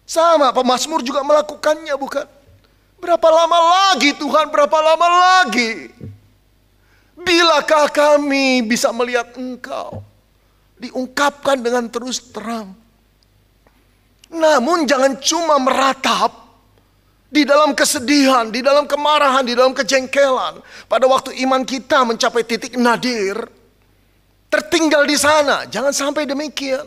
Speaker 4: Sama, pemazmur juga melakukannya, bukan? Berapa lama lagi Tuhan, berapa lama lagi? Bilakah kami bisa melihat Engkau? Diungkapkan dengan terus terang. Namun jangan cuma meratap di dalam kesedihan, di dalam kemarahan, di dalam kejengkelan. Pada waktu iman kita mencapai titik nadir, tertinggal di sana. Jangan sampai demikian.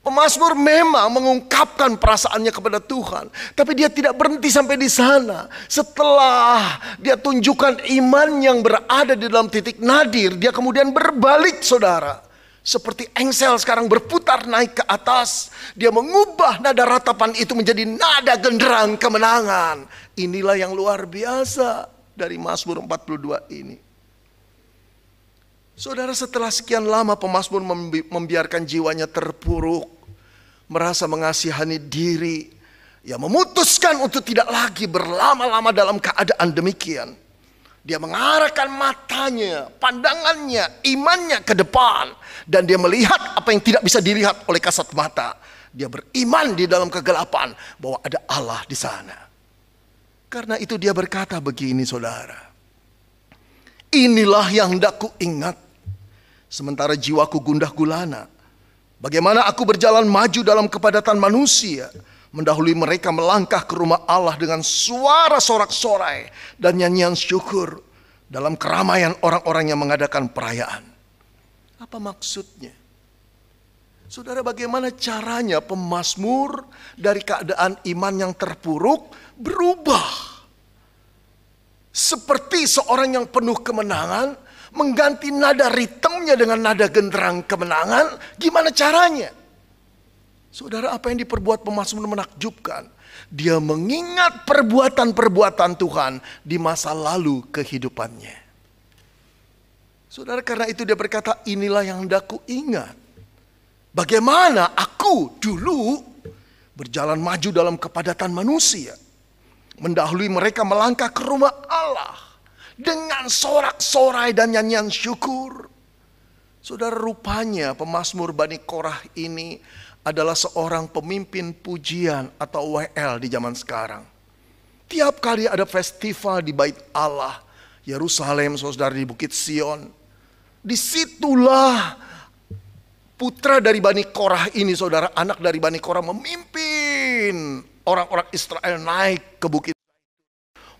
Speaker 4: Pemazmur memang mengungkapkan perasaannya kepada Tuhan, tapi dia tidak berhenti sampai di sana. Setelah dia tunjukkan iman yang berada di dalam titik nadir, dia kemudian berbalik, saudara. Seperti engsel sekarang berputar naik ke atas. Dia mengubah nada ratapan itu menjadi nada genderang kemenangan. Inilah yang luar biasa dari Mazmur 42 ini. Saudara, setelah sekian lama pemazmur membiarkan jiwanya terpuruk, merasa mengasihani diri, ia memutuskan untuk tidak lagi berlama-lama dalam keadaan demikian. Dia mengarahkan matanya, pandangannya, imannya ke depan. Dan dia melihat apa yang tidak bisa dilihat oleh kasat mata. Dia beriman di dalam kegelapan bahwa ada Allah di sana. Karena itu dia berkata begini, saudara. Inilah yang hendak ku ingat, sementara jiwaku gundah gulana. Bagaimana aku berjalan maju dalam kepadatan manusia, mendahului mereka melangkah ke rumah Allah dengan suara sorak-sorai dan nyanyian syukur dalam keramaian orang-orang yang mengadakan perayaan. Apa maksudnya? Saudara, bagaimana caranya pemazmur dari keadaan iman yang terpuruk berubah? Seperti seorang yang penuh kemenangan, mengganti nada ritmenya dengan nada genderang kemenangan. Gimana caranya? Saudara, apa yang diperbuat pemazmur menakjubkan. Dia mengingat perbuatan-perbuatan Tuhan di masa lalu kehidupannya. Saudara, karena itu dia berkata, inilah yang hendak ku ingat. Bagaimana aku dulu berjalan maju dalam kepadatan manusia, mendahului mereka melangkah ke rumah Allah dengan sorak-sorai dan nyanyian syukur. Saudara, rupanya pemazmur Bani Korah ini adalah seorang pemimpin pujian atau WL di zaman sekarang. Tiap kali ada festival di Bait Allah, Yerusalem, saudara, di Bukit Sion, disitulah putra dari Bani Korah ini, saudara, anak dari Bani Korah memimpin orang-orang Israel naik ke bukit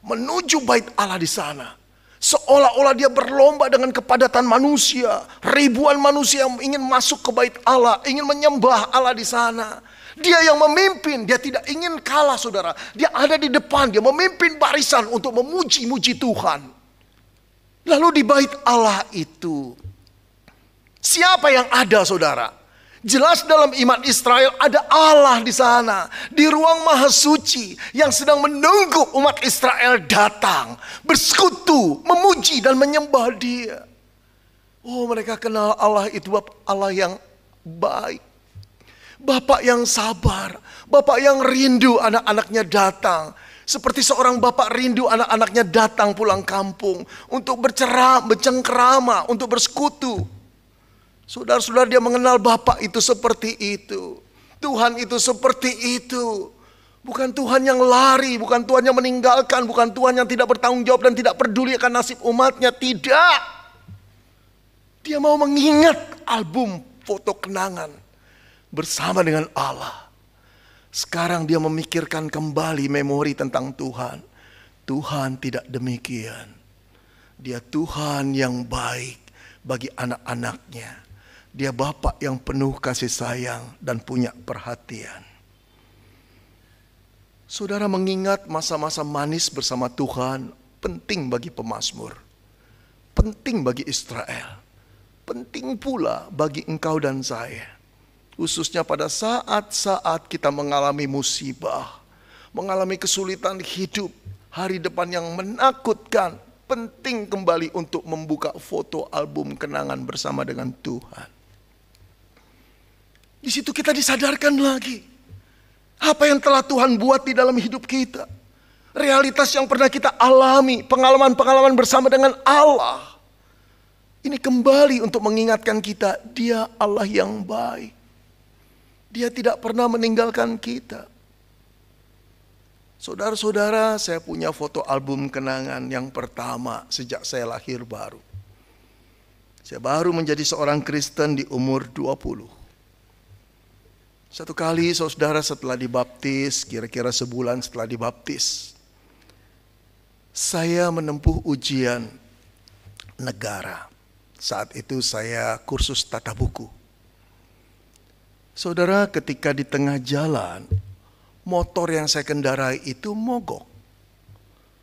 Speaker 4: menuju Bait Allah di sana. Seolah-olah dia berlomba dengan kepadatan manusia. Ribuan manusia yang ingin masuk ke Bait Allah, ingin menyembah Allah di sana. Dia yang memimpin, dia tidak ingin kalah, saudara. Dia ada di depan, dia memimpin barisan untuk memuji-muji Tuhan. Lalu di Bait Allah itu, siapa yang ada, saudara? Jelas dalam iman Israel ada Allah di sana. Di ruang maha suci yang sedang menunggu umat Israel datang. Bersekutu, memuji dan menyembah dia. Oh, mereka kenal Allah itu Allah yang baik. Bapak yang sabar. Bapak yang rindu anak-anaknya datang. Seperti seorang bapak rindu anak-anaknya datang pulang kampung. Untuk bercengkerama, untuk bersekutu. Saudara-saudara, dia mengenal Bapa itu seperti itu. Tuhan itu seperti itu. Bukan Tuhan yang lari, bukan Tuhan yang meninggalkan, bukan Tuhan yang tidak bertanggung jawab dan tidak peduli akan nasib umatnya. Tidak. Dia mau mengingat album foto kenangan bersama dengan Allah. Sekarang dia memikirkan kembali memori tentang Tuhan. Tuhan tidak demikian. Dia Tuhan yang baik bagi anak-anaknya. Dia Bapa yang penuh kasih sayang dan punya perhatian. Saudara, mengingat masa-masa manis bersama Tuhan penting bagi pemazmur. Penting bagi Israel. Penting pula bagi engkau dan saya. Khususnya pada saat-saat kita mengalami musibah. Mengalami kesulitan hidup. Hari depan yang menakutkan. Penting kembali untuk membuka foto album kenangan bersama dengan Tuhan. Di situ kita disadarkan lagi. Apa yang telah Tuhan buat di dalam hidup kita. Realitas yang pernah kita alami. Pengalaman-pengalaman bersama dengan Allah. Ini kembali untuk mengingatkan kita. Dia Allah yang baik. Dia tidak pernah meninggalkan kita. Saudara-saudara, saya punya foto album kenangan yang pertama sejak saya lahir baru. Saya baru menjadi seorang Kristen di umur 20. Satu kali saudara setelah dibaptis, kira-kira sebulan setelah dibaptis, saya menempuh ujian negara. Saat itu saya kursus tata buku. Saudara, ketika di tengah jalan, motor yang saya kendarai itu mogok.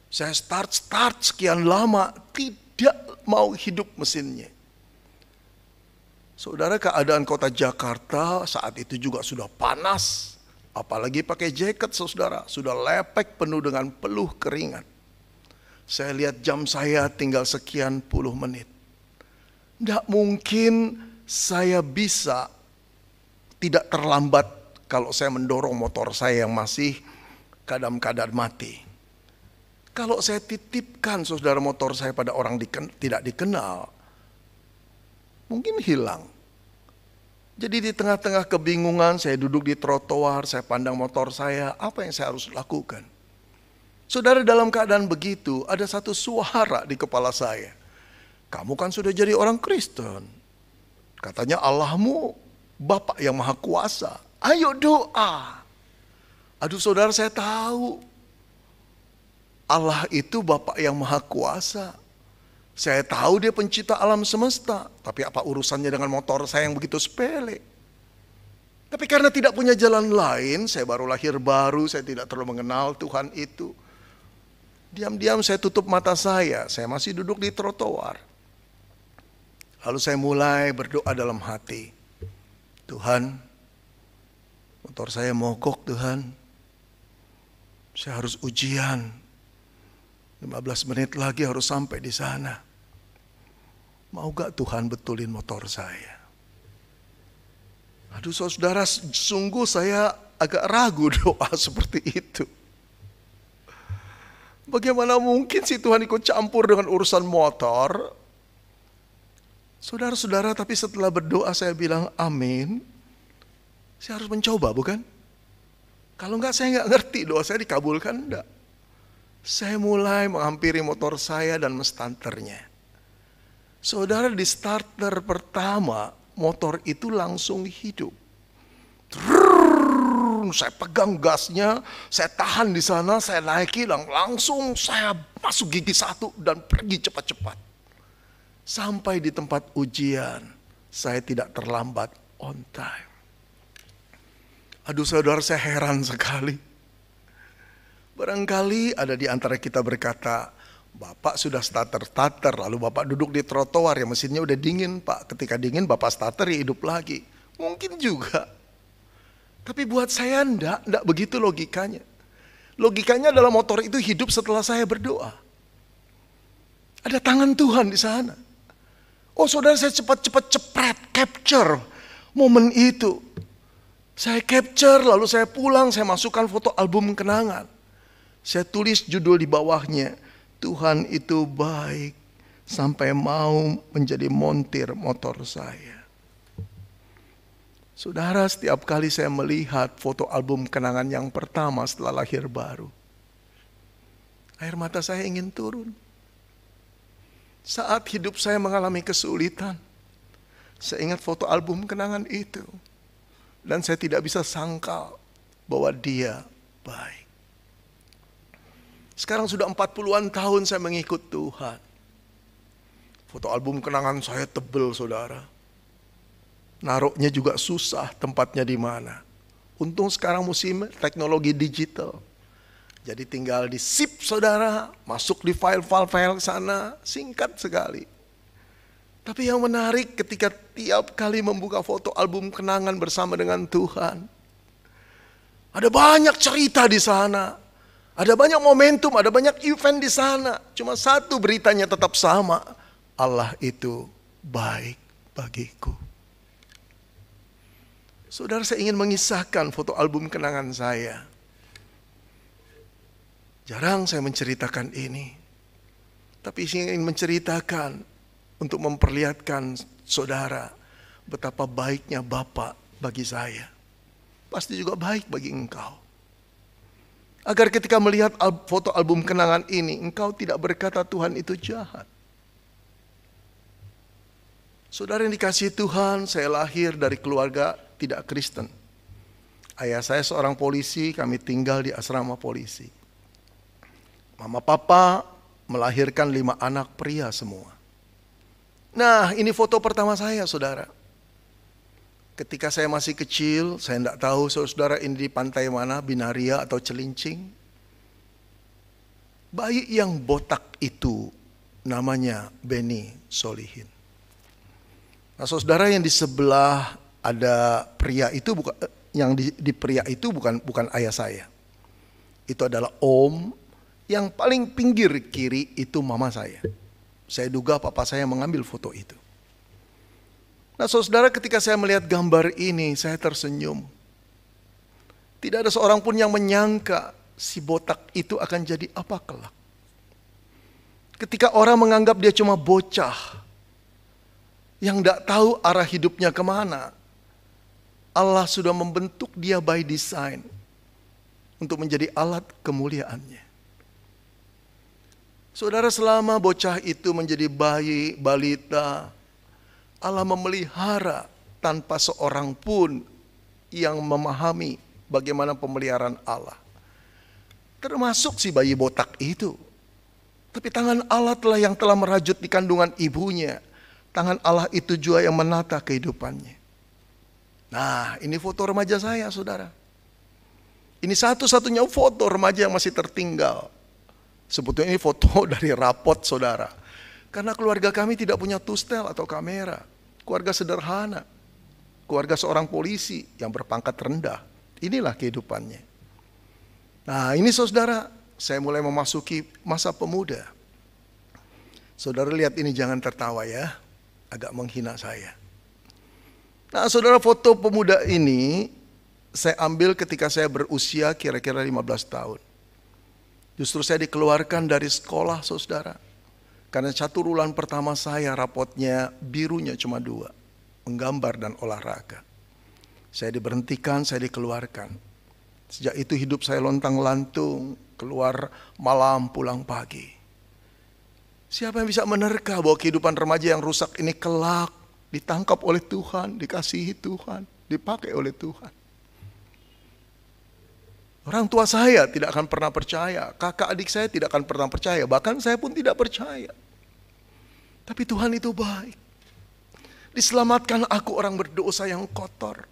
Speaker 4: Saya start sekian lama, tidak mau hidup mesinnya. Saudara, keadaan kota Jakarta saat itu juga sudah panas. Apalagi pakai jaket saudara, sudah lepek penuh dengan peluh keringat. Saya lihat jam saya tinggal sekian puluh menit. Tidak mungkin saya bisa tidak terlambat kalau saya mendorong motor saya yang masih keadaan mati. Kalau saya titipkan saudara motor saya pada orang tidak dikenal, mungkin hilang. Jadi di tengah-tengah kebingungan saya duduk di trotoar, saya pandang motor saya, apa yang saya harus lakukan? Saudara, dalam keadaan begitu ada satu suara di kepala saya. Kamu kan sudah jadi orang Kristen. Katanya Allahmu Bapa yang Maha Kuasa. Ayo doa. Aduh saudara, saya tahu Allah itu Bapa yang Maha Kuasa. Saya tahu dia pencipta alam semesta. Tapi apa urusannya dengan motor saya yang begitu sepele? Tapi karena tidak punya jalan lain, saya baru lahir baru, saya tidak terlalu mengenal Tuhan itu. Diam-diam saya tutup mata saya masih duduk di trotoar. Lalu saya mulai berdoa dalam hati. Tuhan, motor saya mogok Tuhan. Saya harus ujian. 15 menit lagi harus sampai di sana. Mau gak Tuhan betulin motor saya? Aduh saudara, sungguh saya agak ragu doa seperti itu. Bagaimana mungkin sih Tuhan ikut campur dengan urusan motor? Saudara-saudara, tapi setelah berdoa saya bilang amin. Saya harus mencoba, bukan? Kalau enggak saya enggak ngerti doa saya dikabulkan enggak. Saya mulai menghampiri motor saya dan menstanternya. Saudara, di starter pertama motor itu langsung hidup. Saya pegang gasnya, saya tahan di sana, saya naiki dan langsung saya masuk gigi 1 dan pergi cepat-cepat. Sampai di tempat ujian, saya tidak terlambat, on time. Aduh saudara, saya heran sekali. Barangkali ada di antara kita berkata, Bapak sudah starter, lalu Bapak duduk di trotoar, ya mesinnya udah dingin Pak. Ketika dingin Bapak starter ya hidup lagi. Mungkin juga. Tapi buat saya enggak begitu logikanya. Logikanya adalah motor itu hidup setelah saya berdoa. Ada tangan Tuhan di sana. Oh saudara, saya cepat-cepat capture momen itu. Saya capture, lalu saya pulang, saya masukkan foto album kenangan. Saya tulis judul di bawahnya, Tuhan itu baik sampai mau menjadi montir motor saya. Saudara, setiap kali saya melihat foto album kenangan yang pertama setelah lahir baru, air mata saya ingin turun. Saat hidup saya mengalami kesulitan, saya ingat foto album kenangan itu. Dan saya tidak bisa sangkal bahwa dia baik. Sekarang sudah 40-an tahun saya mengikut Tuhan. Foto album kenangan saya tebel saudara. Naruhnya juga susah tempatnya di mana. Untung sekarang musim teknologi digital. Jadi tinggal di zip saudara, masuk di file-file sana, singkat sekali. Tapi yang menarik ketika tiap kali membuka foto album kenangan bersama dengan Tuhan. Ada banyak cerita di sana. Ada banyak momentum, ada banyak event di sana. Cuma satu beritanya tetap sama. Allah itu baik bagiku. Saudara, saya ingin mengisahkan foto album kenangan saya. Jarang saya menceritakan ini. Tapi saya ingin menceritakan untuk memperlihatkan saudara betapa baiknya Bapa bagi saya. Pasti juga baik bagi engkau. Agar ketika melihat foto album kenangan ini, engkau tidak berkata Tuhan itu jahat. Saudara yang dikasihi Tuhan, saya lahir dari keluarga tidak Kristen. Ayah saya seorang polisi, kami tinggal di asrama polisi. Mama papa melahirkan 5 anak pria semua. Nah, ini foto pertama saya, saudara. Ketika saya masih kecil, saya tidak tahu saudara ini di pantai mana, Binaria atau Celincing. Bayi yang botak itu namanya Beni Solihin. Nah, saudara yang di sebelah ada pria itu bukan yang di pria itu bukan ayah saya. Itu adalah om, yang paling pinggir kiri itu mama saya. Saya duga papa saya mengambil foto itu. Nah, saudara, ketika saya melihat gambar ini, saya tersenyum. Tidak ada seorang pun yang menyangka si botak itu akan jadi apa kelak. Ketika orang menganggap dia cuma bocah yang tidak tahu arah hidupnya kemana, Allah sudah membentuk dia by design untuk menjadi alat kemuliaannya. Saudara, selama bocah itu menjadi bayi, balita, Allah memelihara tanpa seorang pun yang memahami bagaimana pemeliharaan Allah. Termasuk si bayi botak itu. Tapi tangan Allah yang telah merajut di kandungan ibunya. Tangan Allah itu juga yang menata kehidupannya. Nah, ini foto remaja saya, saudara. Ini satu-satunya foto remaja yang masih tertinggal. Sebetulnya ini foto dari rapot, saudara. Karena keluarga kami tidak punya tustel atau kamera. Keluarga sederhana. Keluarga seorang polisi yang berpangkat rendah. Inilah kehidupannya. Nah, ini saudara, saya mulai memasuki masa pemuda. Saudara lihat ini, jangan tertawa ya. Agak menghina saya. Nah, saudara, foto pemuda ini saya ambil ketika saya berusia kira-kira 15 tahun. Justru saya dikeluarkan dari sekolah, saudara. Karena 1 bulan pertama saya rapotnya birunya cuma 2. Menggambar dan olahraga. Saya diberhentikan, saya dikeluarkan. Sejak itu hidup saya lontang-lantung, keluar malam pulang pagi. Siapa yang bisa menerka bahwa kehidupan remaja yang rusak ini kelak ditangkap oleh Tuhan, dikasihi Tuhan, dipakai oleh Tuhan. Orang tua saya tidak akan pernah percaya, kakak adik saya tidak akan pernah percaya, bahkan saya pun tidak percaya. Tapi Tuhan itu baik. Diselamatkan aku, orang berdosa yang kotor.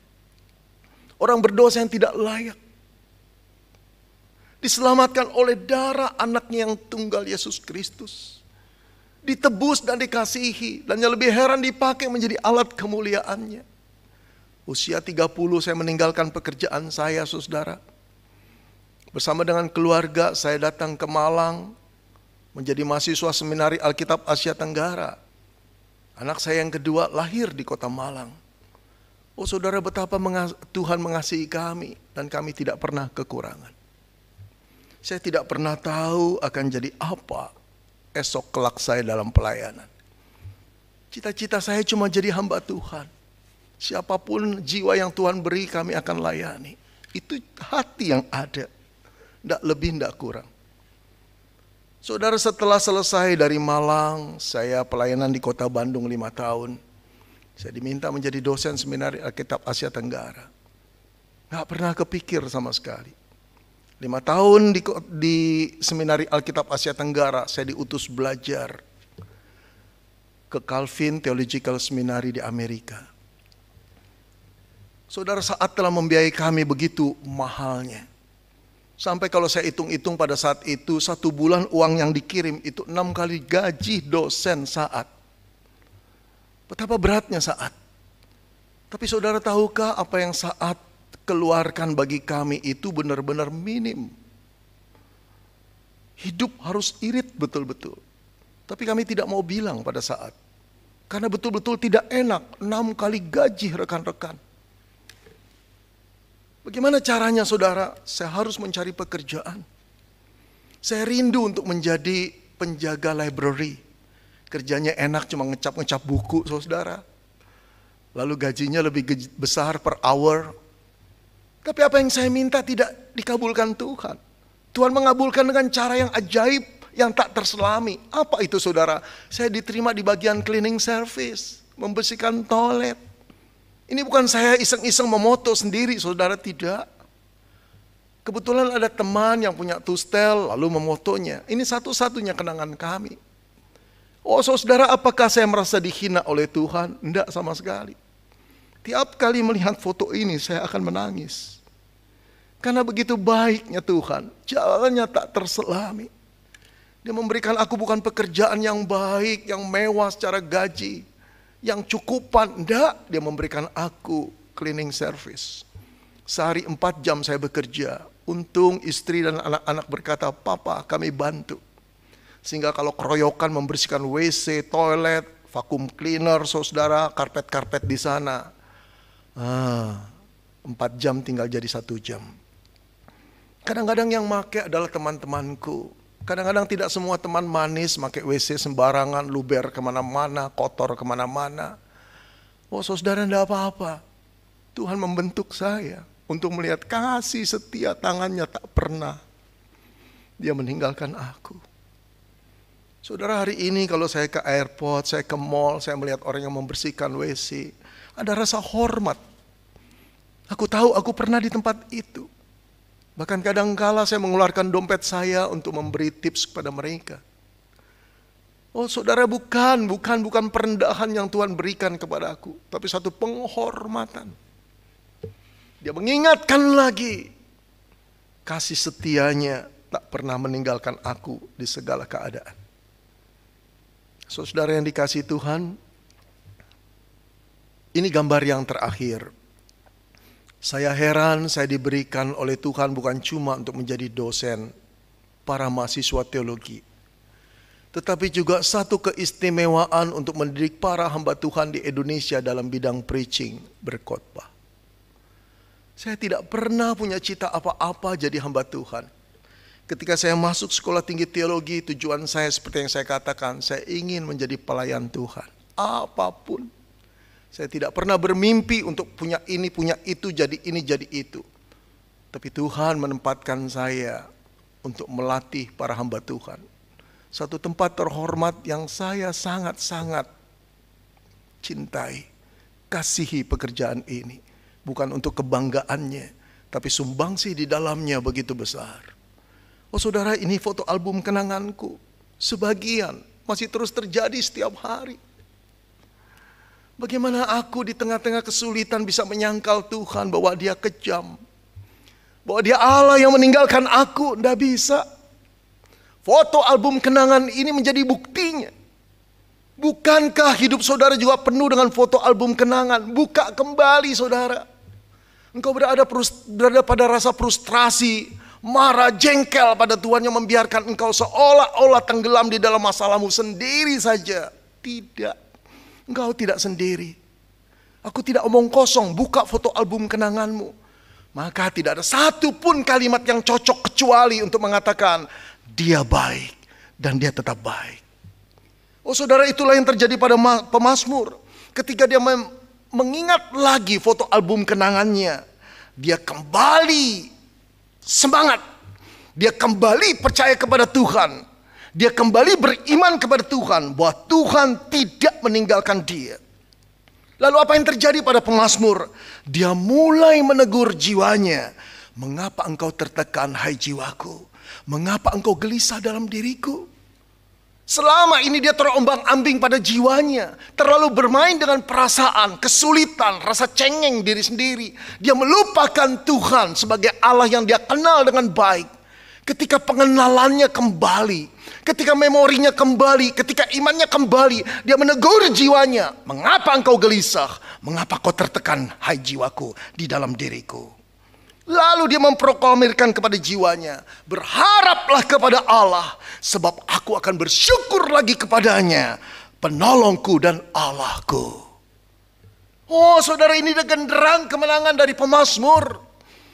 Speaker 4: Orang berdosa yang tidak layak. Diselamatkan oleh darah anaknya yang tunggal, Yesus Kristus. Ditebus dan dikasihi, dan yang lebih heran dipakai menjadi alat kemuliaannya. Usia 30 saya meninggalkan pekerjaan saya, saudara. Bersama dengan keluarga saya datang ke Malang, menjadi mahasiswa seminari Alkitab Asia Tenggara. Anak saya yang kedua lahir di kota Malang. Oh saudara, betapa Tuhan mengasihi kami, dan kami tidak pernah kekurangan. Saya tidak pernah tahu akan jadi apa esok kelak saya dalam pelayanan. Cita-cita saya cuma jadi hamba Tuhan. Siapapun jiwa yang Tuhan beri, kami akan layani. Itu hati yang ada. Tidak lebih, tidak kurang. Saudara, setelah selesai dari Malang, saya pelayanan di kota Bandung 5 tahun. Saya diminta menjadi dosen seminari Alkitab Asia Tenggara. Gak pernah kepikir sama sekali. 5 tahun di seminari Alkitab Asia Tenggara, saya diutus belajar ke Calvin Theological Seminary di Amerika. Saudara, saat telah membiayai kami begitu mahalnya. Sampai kalau saya hitung-hitung pada saat itu, 1 bulan uang yang dikirim itu 6 kali gaji dosen saat. Betapa beratnya saat. Tapi saudara tahukah apa yang saat keluarkan bagi kami itu benar-benar minim. Hidup harus irit betul-betul. Tapi kami tidak mau bilang pada saat. Karena betul-betul tidak enak 6 kali gaji rekan-rekan. Bagaimana caranya saudara? Saya harus mencari pekerjaan. Saya rindu untuk menjadi penjaga library. Kerjanya enak, cuma ngecap-ngecap buku saudara. Lalu gajinya lebih besar per hour. Tapi apa yang saya minta tidak dikabulkan Tuhan. Tuhan mengabulkan dengan cara yang ajaib, yang tak terselami. Apa itu saudara? Saya diterima di bagian cleaning service, membersihkan toilet. Ini bukan saya iseng-iseng memoto sendiri saudara, tidak. Kebetulan ada teman yang punya tustel lalu memotonya. Ini satu-satunya kenangan kami. Oh saudara, apakah saya merasa dihina oleh Tuhan? Tidak sama sekali. Tiap kali melihat foto ini saya akan menangis. Karena begitu baiknya Tuhan, jalannya tak terselami. Dia memberikan aku bukan pekerjaan yang baik, yang mewah secara gaji, yang cukupan. Tidak, dia memberikan aku cleaning service. Sehari 4 jam saya bekerja. Untung istri dan anak-anak berkata, "Papa, kami bantu." Sehingga kalau keroyokan membersihkan WC, toilet, vacuum cleaner, saudara, karpet-karpet di sana. 4 jam tinggal jadi 1 jam. Kadang-kadang yang make adalah teman-temanku. Kadang-kadang tidak semua teman manis, make WC sembarangan, luber kemana-mana, kotor kemana-mana. Oh saudara, tidak apa-apa. Tuhan membentuk saya untuk melihat kasih setia tangannya tak pernah. Dia meninggalkan aku. Saudara, hari ini kalau saya ke airport, saya ke mall, saya melihat orang yang membersihkan WC, ada rasa hormat. Aku tahu aku pernah di tempat itu. Bahkan kadang-kala saya mengeluarkan dompet saya untuk memberi tips kepada mereka. Oh saudara, bukan perendahan yang Tuhan berikan kepada aku, tapi satu penghormatan. Dia mengingatkan lagi kasih setianya tak pernah meninggalkan aku di segala keadaan. Saudara yang dikasihi Tuhan, ini gambar yang terakhir. Saya heran saya diberikan oleh Tuhan bukan cuma untuk menjadi dosen para mahasiswa teologi, tetapi juga satu keistimewaan untuk mendidik para hamba Tuhan di Indonesia dalam bidang preaching, berkhotbah. Saya tidak pernah punya cita apa-apa jadi hamba Tuhan. Ketika saya masuk sekolah tinggi teologi, tujuan saya seperti yang saya katakan, saya ingin menjadi pelayan Tuhan. Apapun. Saya tidak pernah bermimpi untuk punya ini, punya itu, jadi ini, jadi itu. Tapi Tuhan menempatkan saya untuk melatih para hamba Tuhan. Satu tempat terhormat yang saya sangat-sangat cintai. Kasihi pekerjaan ini. Bukan untuk kebanggaannya, tapi sumbangsi di dalamnya begitu besar. Oh saudara, ini foto album kenanganku. Sebagian masih terus terjadi setiap hari. Bagaimana aku di tengah-tengah kesulitan bisa menyangkal Tuhan bahwa Dia kejam. Bahwa Dia Allah yang meninggalkan aku, tidak bisa. Foto album kenangan ini menjadi buktinya. Bukankah hidup saudara juga penuh dengan foto album kenangan? Buka kembali saudara. Engkau berada pada rasa frustrasi, marah, jengkel pada Tuhan yang membiarkan engkau seolah-olah tenggelam di dalam masalahmu sendiri saja. Tidak, engkau tidak sendiri. Aku tidak omong kosong, buka foto album kenanganmu. Maka tidak ada satu pun kalimat yang cocok kecuali untuk mengatakan, Dia baik dan Dia tetap baik. Oh saudara, itulah yang terjadi pada pemazmur. Ketika dia mengingat lagi foto album kenangannya, dia kembali semangat. Dia kembali percaya kepada Tuhan. Dia kembali beriman kepada Tuhan bahwa Tuhan tidak meninggalkan dia. Lalu apa yang terjadi pada pemazmur? Dia mulai menegur jiwanya. Mengapa engkau tertekan, hai jiwaku? Mengapa engkau gelisah dalam diriku? Selama ini dia terombang-ambing pada jiwanya. Terlalu bermain dengan perasaan, kesulitan, rasa cengeng diri sendiri. Dia melupakan Tuhan sebagai Allah yang dia kenal dengan baik. Ketika pengenalannya kembali, ketika memorinya kembali, ketika imannya kembali, dia menegur jiwanya. Mengapa engkau gelisah? Mengapa kau tertekan, hai jiwaku, di dalam diriku? Lalu dia memproklamirkan kepada jiwanya, berharaplah kepada Allah, sebab aku akan bersyukur lagi kepadanya, penolongku dan Allahku. Oh saudara, ini genderang kemenangan dari pemazmur.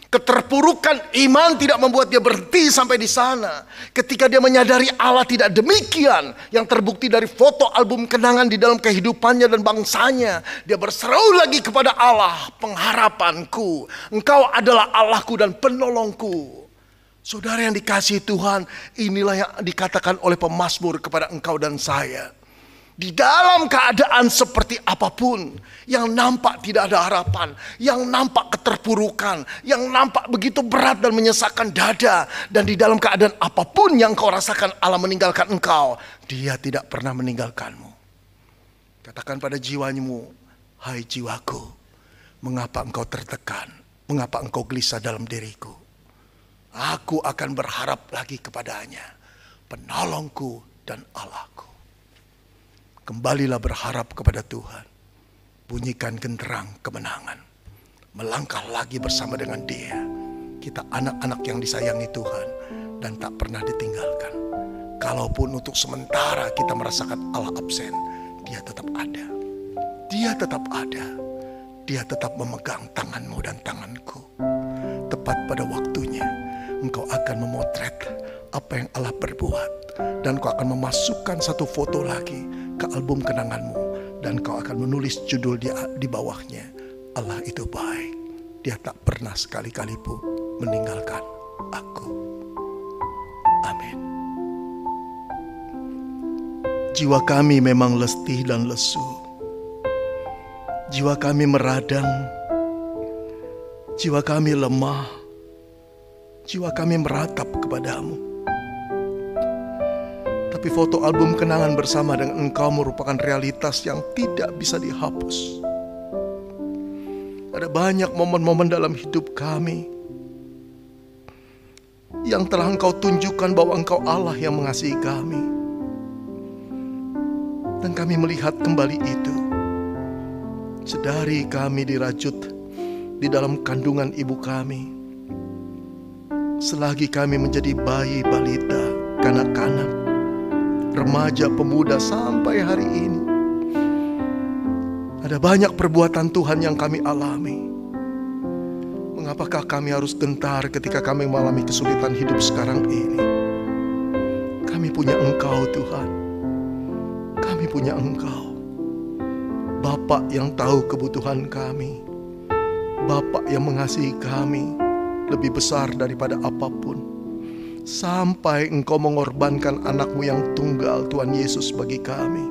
Speaker 4: Keterpurukan iman tidak membuat dia berhenti sampai di sana. Ketika dia menyadari Allah tidak demikian, yang terbukti dari foto album kenangan di dalam kehidupannya dan bangsanya, dia berseru lagi kepada Allah, pengharapanku, Engkau adalah Allahku dan penolongku. Saudara yang dikasihi Tuhan, inilah yang dikatakan oleh pemazmur kepada engkau dan saya. Di dalam keadaan seperti apapun, yang nampak tidak ada harapan, yang nampak keterpurukan, yang nampak begitu berat dan menyesakkan dada, dan di dalam keadaan apapun yang kau rasakan Allah meninggalkan engkau, Dia tidak pernah meninggalkanmu. Katakan pada jiwamu, hai jiwaku, mengapa engkau tertekan, mengapa engkau gelisah dalam diriku? Aku akan berharap lagi kepadanya, penolongku dan Allahku. Kembalilah berharap kepada Tuhan. Bunyikan genderang kemenangan. Melangkah lagi bersama dengan Dia. Kita anak-anak yang disayangi Tuhan dan tak pernah ditinggalkan. Kalaupun untuk sementara kita merasakan Allah absen, Dia tetap ada. Dia tetap ada. Dia tetap memegang tanganmu dan tanganku. Tepat pada waktunya, engkau akan memotret apa yang Allah berbuat. Dan kau akan memasukkan satu foto lagi ke album kenanganmu, dan kau akan menulis judul di bawahnya, Allah itu baik, Dia tak pernah sekali-kali pun meninggalkan aku. Amin. Jiwa kami memang letih dan lesu, jiwa kami meradang, jiwa kami lemah, jiwa kami meratap kepadamu. Tapi foto album kenangan bersama dengan engkau merupakan realitas yang tidak bisa dihapus. Ada banyak momen-momen dalam hidup kami yang telah engkau tunjukkan bahwa engkau Allah yang mengasihi kami. Dan kami melihat kembali itu. Sedari kami dirajut di dalam kandungan ibu kami, selagi kami menjadi bayi, balita, kanak-kanak, remaja, pemuda sampai hari ini, ada banyak perbuatan Tuhan yang kami alami. Mengapakah kami harus gentar ketika kami mengalami kesulitan hidup sekarang ini? Kami punya Engkau Tuhan. Kami punya Engkau, Bapa yang tahu kebutuhan kami, Bapa yang mengasihi kami lebih besar daripada apapun. Sampai engkau mengorbankan anakmu yang tunggal, Tuhan Yesus, bagi kami.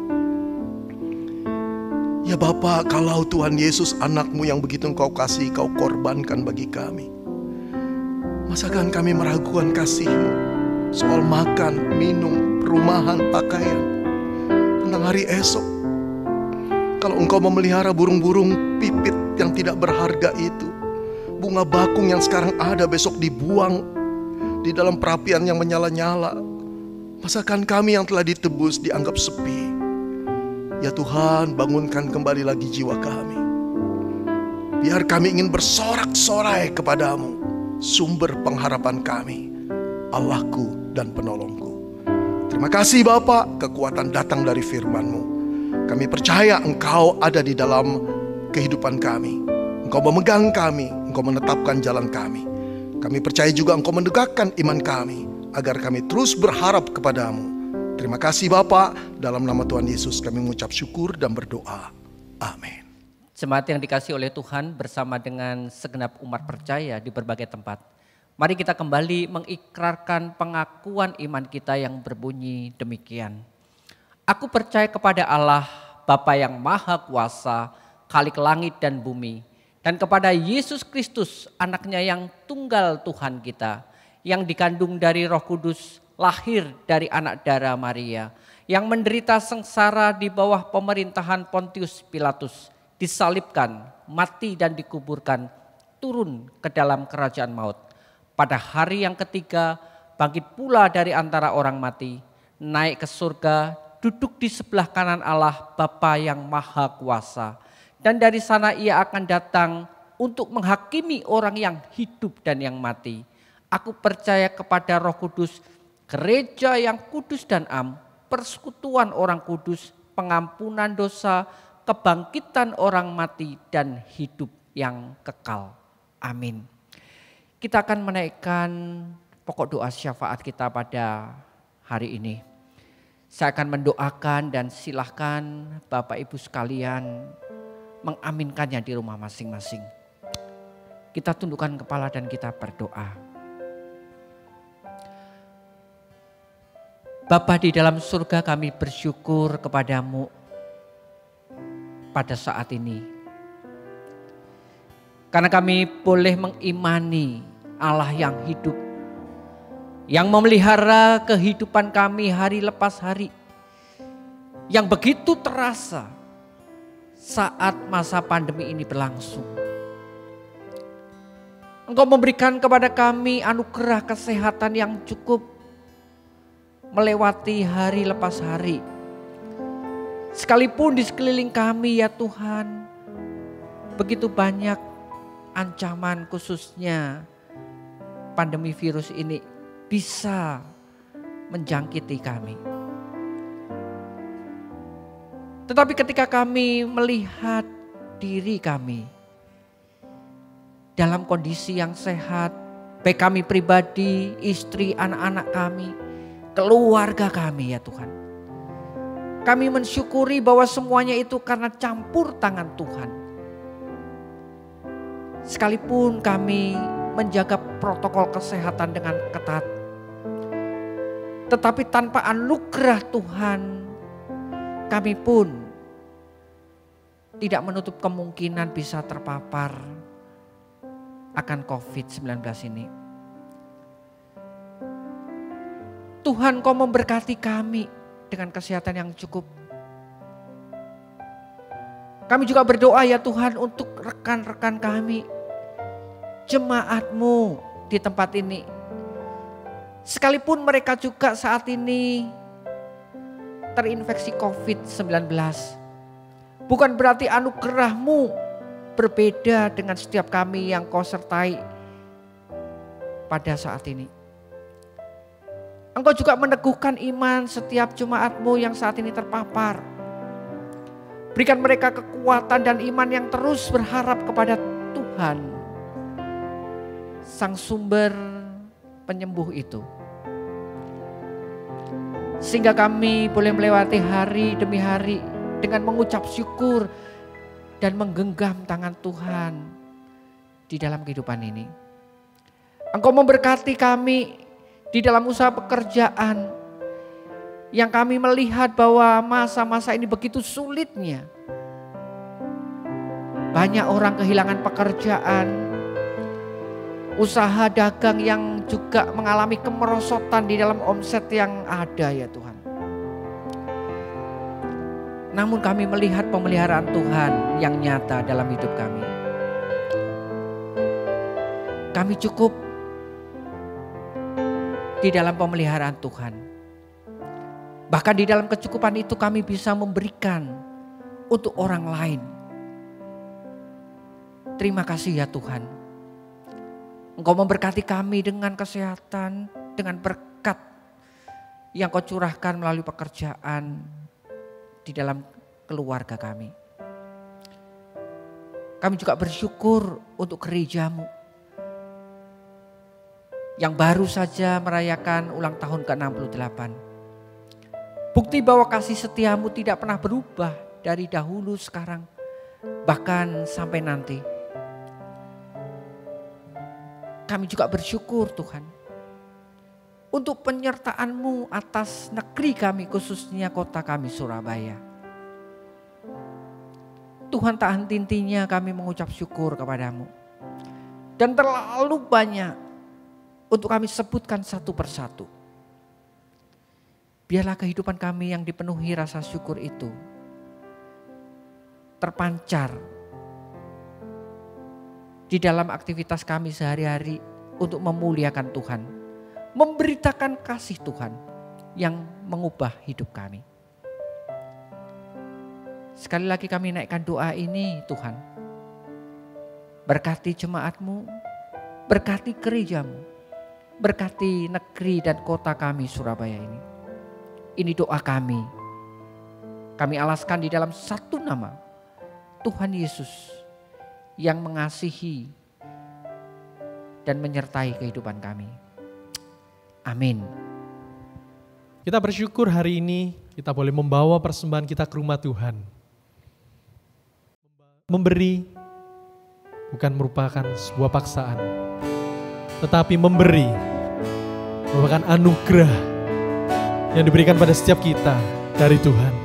Speaker 4: Ya Bapa, kalau Tuhan Yesus anakmu yang begitu engkau kasih, kau korbankan bagi kami, masakan kami meragukan kasih-Mu soal makan, minum, perumahan, pakaian, tentang hari esok? Kalau engkau memelihara burung-burung pipit yang tidak berharga itu, bunga bakung yang sekarang ada besok dibuang di dalam perapian yang menyala-nyala, masakan kami yang telah ditebus dianggap sepi? Ya Tuhan, bangunkan kembali lagi jiwa kami. Biar kami ingin bersorak-sorai kepadamu, sumber pengharapan kami, Allahku dan penolongku. Terima kasih Bapa, kekuatan datang dari firman-Mu. Kami percaya Engkau ada di dalam kehidupan kami. Engkau memegang kami, Engkau menetapkan jalan kami. Kami percaya juga Engkau menegakkan iman kami, agar kami terus berharap kepadamu. Terima kasih Bapa, dalam nama Tuhan Yesus kami mengucap syukur dan berdoa. Amin.
Speaker 1: Jemaat yang dikasihi oleh Tuhan, bersama dengan segenap umat percaya di berbagai tempat, mari kita kembali mengikrarkan pengakuan iman kita yang berbunyi demikian. Aku percaya kepada Allah, Bapa yang Maha Kuasa, Khalik langit dan bumi, dan kepada Yesus Kristus, anaknya yang tunggal Tuhan kita, yang dikandung dari Roh Kudus, lahir dari anak darah Maria, yang menderita sengsara di bawah pemerintahan Pontius Pilatus, disalibkan, mati dan dikuburkan, turun ke dalam kerajaan maut. Pada hari yang ketiga, bangkit pula dari antara orang mati, naik ke surga, duduk di sebelah kanan Allah Bapa yang Maha Kuasa. Dan dari sana ia akan datang untuk menghakimi orang yang hidup dan yang mati. Aku percaya kepada Roh Kudus, gereja yang kudus dan am, persekutuan orang kudus, pengampunan dosa, kebangkitan orang mati dan hidup yang kekal. Amin. Kita akan menaikkan pokok doa syafaat kita pada hari ini. Saya akan mendoakan dan silahkan Bapak Ibu sekalian mengaminkannya di rumah masing-masing. Kita tundukkan kepala dan kita berdoa. Bapa di dalam surga, kami bersyukur kepadamu pada saat ini. Karena kami boleh mengimani Allah yang hidup, yang memelihara kehidupan kami hari lepas hari, yang begitu terasa saat masa pandemi ini berlangsung. Engkau memberikan kepada kami anugerah kesehatan yang cukup melewati hari lepas hari. Sekalipun di sekeliling kami ya Tuhan, begitu banyak ancaman, khususnya pandemi virus ini bisa menjangkiti kami. Tetapi ketika kami melihat diri kami dalam kondisi yang sehat, baik kami pribadi, istri, anak-anak kami, keluarga kami ya Tuhan. Kami mensyukuri bahwa semuanya itu karena campur tangan Tuhan. Sekalipun kami menjaga protokol kesehatan dengan ketat, tetapi tanpa anugerah Tuhan, kami pun tidak menutup kemungkinan bisa terpapar akan COVID-19 ini. Tuhan, Kau memberkati kami dengan kesehatan yang cukup. Kami juga berdoa ya Tuhan untuk rekan-rekan kami, jemaat-Mu di tempat ini. Sekalipun mereka juga saat ini terinfeksi COVID-19. Bukan berarti anugerah-Mu berbeda dengan setiap kami yang Kau sertai pada saat ini. Engkau juga meneguhkan iman setiap jemaat-Mu yang saat ini terpapar. Berikan mereka kekuatan dan iman yang terus berharap kepada Tuhan, Sang Sumber penyembuh itu. Sehingga kami boleh melewati hari demi hari dengan mengucap syukur dan menggenggam tangan Tuhan di dalam kehidupan ini. Engkau memberkati kami di dalam usaha pekerjaan yang kami melihat bahwa masa-masa ini begitu sulitnya. Banyak orang kehilangan pekerjaan, usaha dagang yang juga mengalami kemerosotan di dalam omset yang ada ya Tuhan. Namun kami melihat pemeliharaan Tuhan yang nyata dalam hidup kami. Kami cukup di dalam pemeliharaan Tuhan. Bahkan di dalam kecukupan itu kami bisa memberikan untuk orang lain. Terima kasih ya Tuhan. Engkau memberkati kami dengan kesehatan, dengan berkat yang Kau curahkan melalui pekerjaan di dalam keluarga kami. Kami juga bersyukur untuk gereja-Mu yang baru saja merayakan ulang tahun ke-68. Bukti bahwa kasih setia-Mu tidak pernah berubah dari dahulu, sekarang, bahkan sampai nanti. Kami juga bersyukur Tuhan untuk penyertaan-Mu atas negeri kami, khususnya kota kami Surabaya. Tuhan, tak henti-hentinya kami mengucap syukur kepada-Mu. Dan terlalu banyak untuk kami sebutkan satu persatu. Biarlah kehidupan kami yang dipenuhi rasa syukur itu terpancar di dalam aktivitas kami sehari-hari untuk memuliakan Tuhan, memberitakan kasih Tuhan yang mengubah hidup kami. Sekali lagi kami naikkan doa ini Tuhan. Berkati jemaat-Mu, berkati gereja-Mu, berkati negeri dan kota kami Surabaya ini. Ini doa kami. Kami alaskan di dalam satu nama, Tuhan Yesus yang mengasihi dan menyertai kehidupan kami. Amin.
Speaker 3: Kita bersyukur hari ini kita boleh membawa persembahan kita ke rumah Tuhan. Memberi bukan merupakan sebuah paksaan, tetapi memberi merupakan anugerah yang diberikan pada setiap kita dari Tuhan.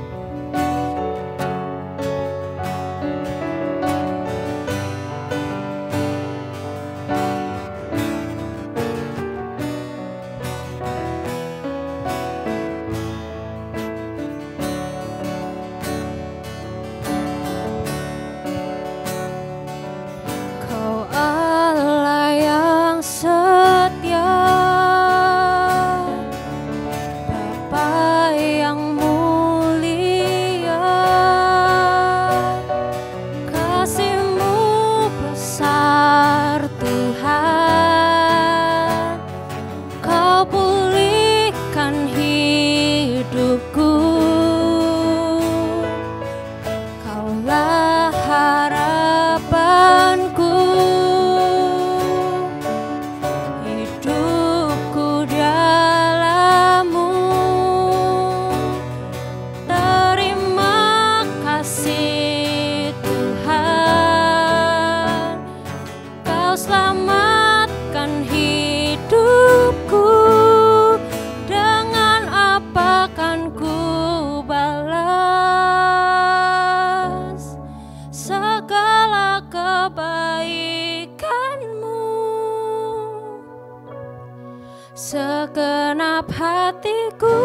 Speaker 2: Segenap hatiku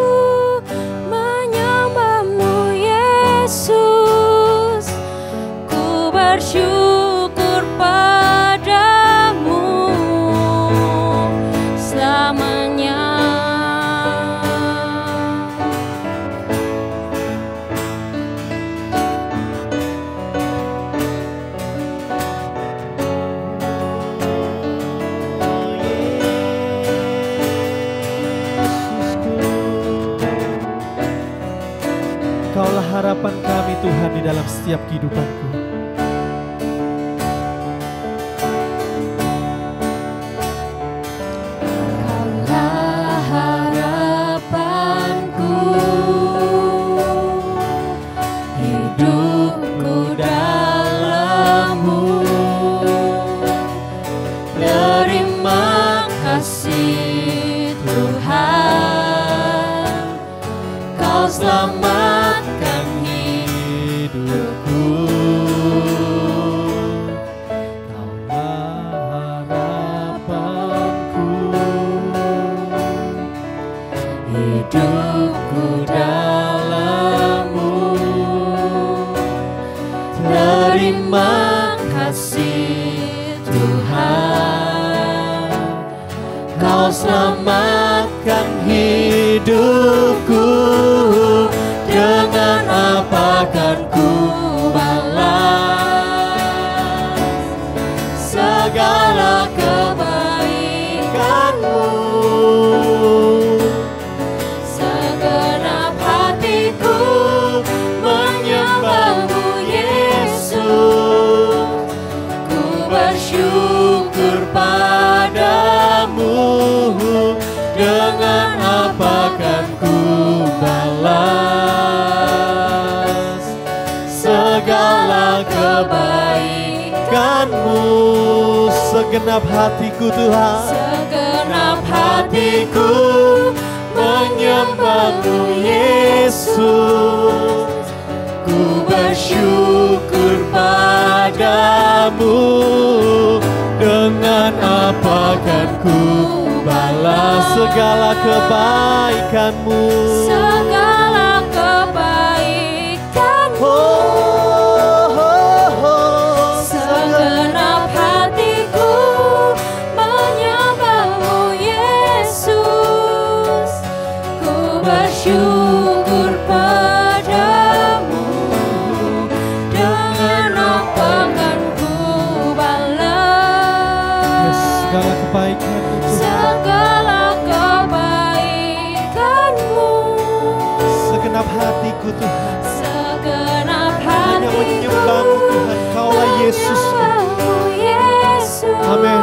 Speaker 2: menyembah-Mu Yesus, ku bersyukur padamu selamanya.
Speaker 3: Kaulah harapan kami Tuhan di dalam setiap kehidupanku.
Speaker 2: Kaulah harapanku, hidupku dalam-Mu. Terima kasih Tuhan, Kau selamatkan hidupku.
Speaker 3: Kaulah harapanku,
Speaker 2: Hidupku dalam-Mu. Terima kasih Tuhan, Kau selamatkan hidupku. Dengan apa kan ku balas segala kebaikan-Mu? Segenap hatiku menyembah-Mu Yesus, ku bersyukur padamu. Dengan apa kan ku balas segala kebaikan-Mu?
Speaker 3: segenap hatiku Tuhan,
Speaker 2: Segenap hatiku menyembah-Mu Yesus, ku bersyukur padamu. Dengan apa kan ku balas
Speaker 3: segala kebaikan-Mu.
Speaker 2: segala kebaikan-Mu? Segenap hatiku menyembah-Mu Yesus, ku bersyukur padamu. Dengan apa kan ku balas
Speaker 3: Segala kebaikan-Mu Tuhan,
Speaker 2: segala kebaikan-Mu?
Speaker 3: segenap hatiku Tuhan,
Speaker 2: Segenap
Speaker 3: hanya
Speaker 2: hatiku
Speaker 3: menyembah-Mu Tuhan, Kaulah Yesus.
Speaker 2: menyembah-Mu Yesus.
Speaker 3: Amin.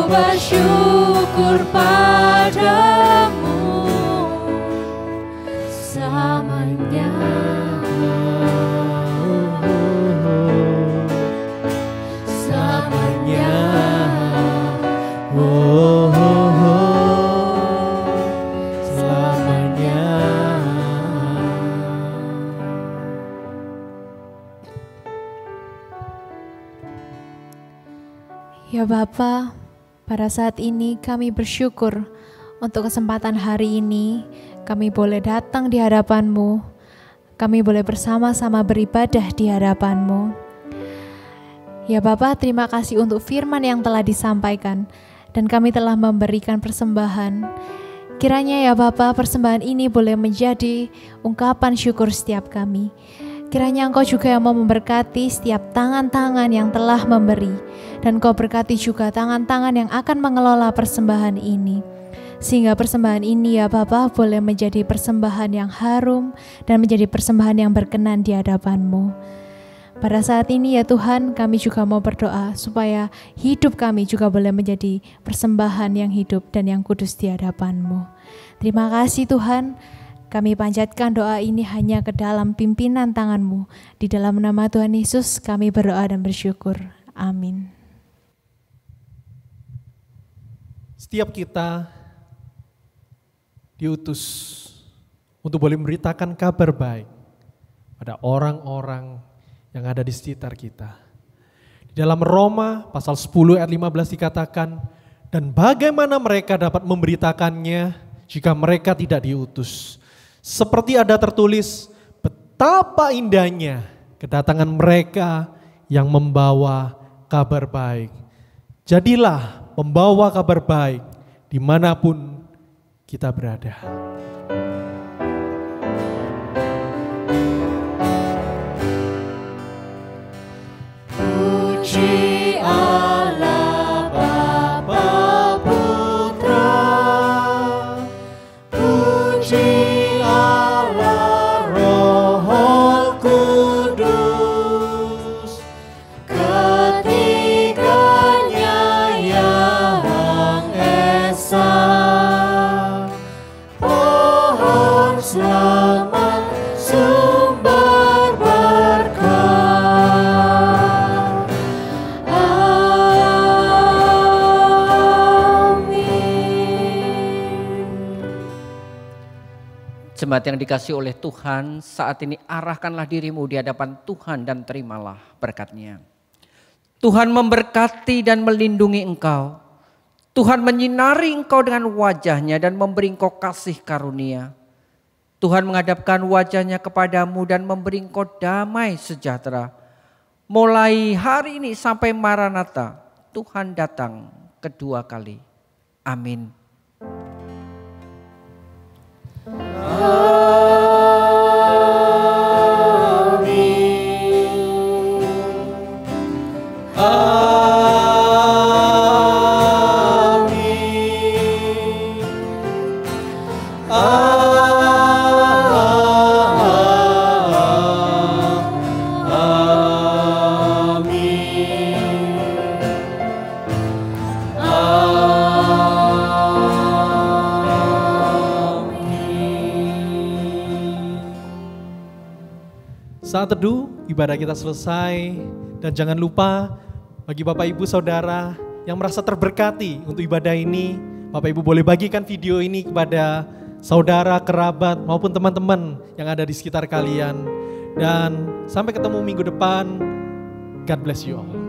Speaker 2: bersyukur padamu selamanya. Selamanya.
Speaker 3: Selamanya.
Speaker 5: Ya Bapa, pada saat ini kami bersyukur untuk kesempatan hari ini kami boleh datang di hadapan-Mu. Kami boleh bersama-sama beribadah di hadapan-Mu. Ya Bapa, terima kasih untuk firman yang telah disampaikan dan kami telah memberikan persembahan. Kiranya ya Bapa, persembahan ini boleh menjadi ungkapan syukur setiap kami. Kiranya Engkau juga yang mau memberkati setiap tangan-tangan yang telah memberi. Dan Engkau berkati juga tangan-tangan yang akan mengelola persembahan ini. Sehingga persembahan ini ya Bapa boleh menjadi persembahan yang harum dan menjadi persembahan yang berkenan di hadapan-Mu. Pada saat ini ya Tuhan, kami juga mau berdoa supaya hidup kami juga boleh menjadi persembahan yang hidup dan yang kudus di hadapan-Mu. Terima kasih Tuhan. Kami panjatkan doa ini hanya ke dalam pimpinan tangan-Mu. Di dalam nama Tuhan Yesus kami berdoa dan bersyukur. Amin.
Speaker 3: Setiap kita diutus untuk boleh memberitakan kabar baik pada orang-orang yang ada di sekitar kita. Di dalam Roma pasal 10 ayat 15 dikatakan, dan bagaimana mereka dapat memberitakannya jika mereka tidak diutus. Seperti ada tertulis, betapa indahnya kedatangan mereka yang membawa kabar baik. Jadilah pembawa kabar baik dimanapun kita berada.
Speaker 2: Puji Allah Bapa Putra, puji Allah Roh Kudus, ketiganya yang esa, pohon selamat sumber berkah.
Speaker 1: Jemaat yang dikasihi oleh Tuhan, saat ini arahkanlah dirimu di hadapan Tuhan dan terimalah berkat-Nya. Tuhan memberkati dan melindungi engkau. Tuhan menyinari engkau dengan wajah-Nya dan memberi engkau kasih karunia. Tuhan menghadapkan wajah-Nya kepadamu dan memberi engkau damai sejahtera. Mulai hari ini sampai Maranatha, Tuhan datang kedua kali. Amin.
Speaker 3: Saat teduh, ibadah kita selesai. Dan jangan lupa bagi Bapak Ibu Saudara yang merasa terberkati untuk ibadah ini, Bapak Ibu boleh bagikan video ini kepada saudara, kerabat maupun teman-teman yang ada di sekitar kalian. Dan sampai ketemu minggu depan. God bless you all.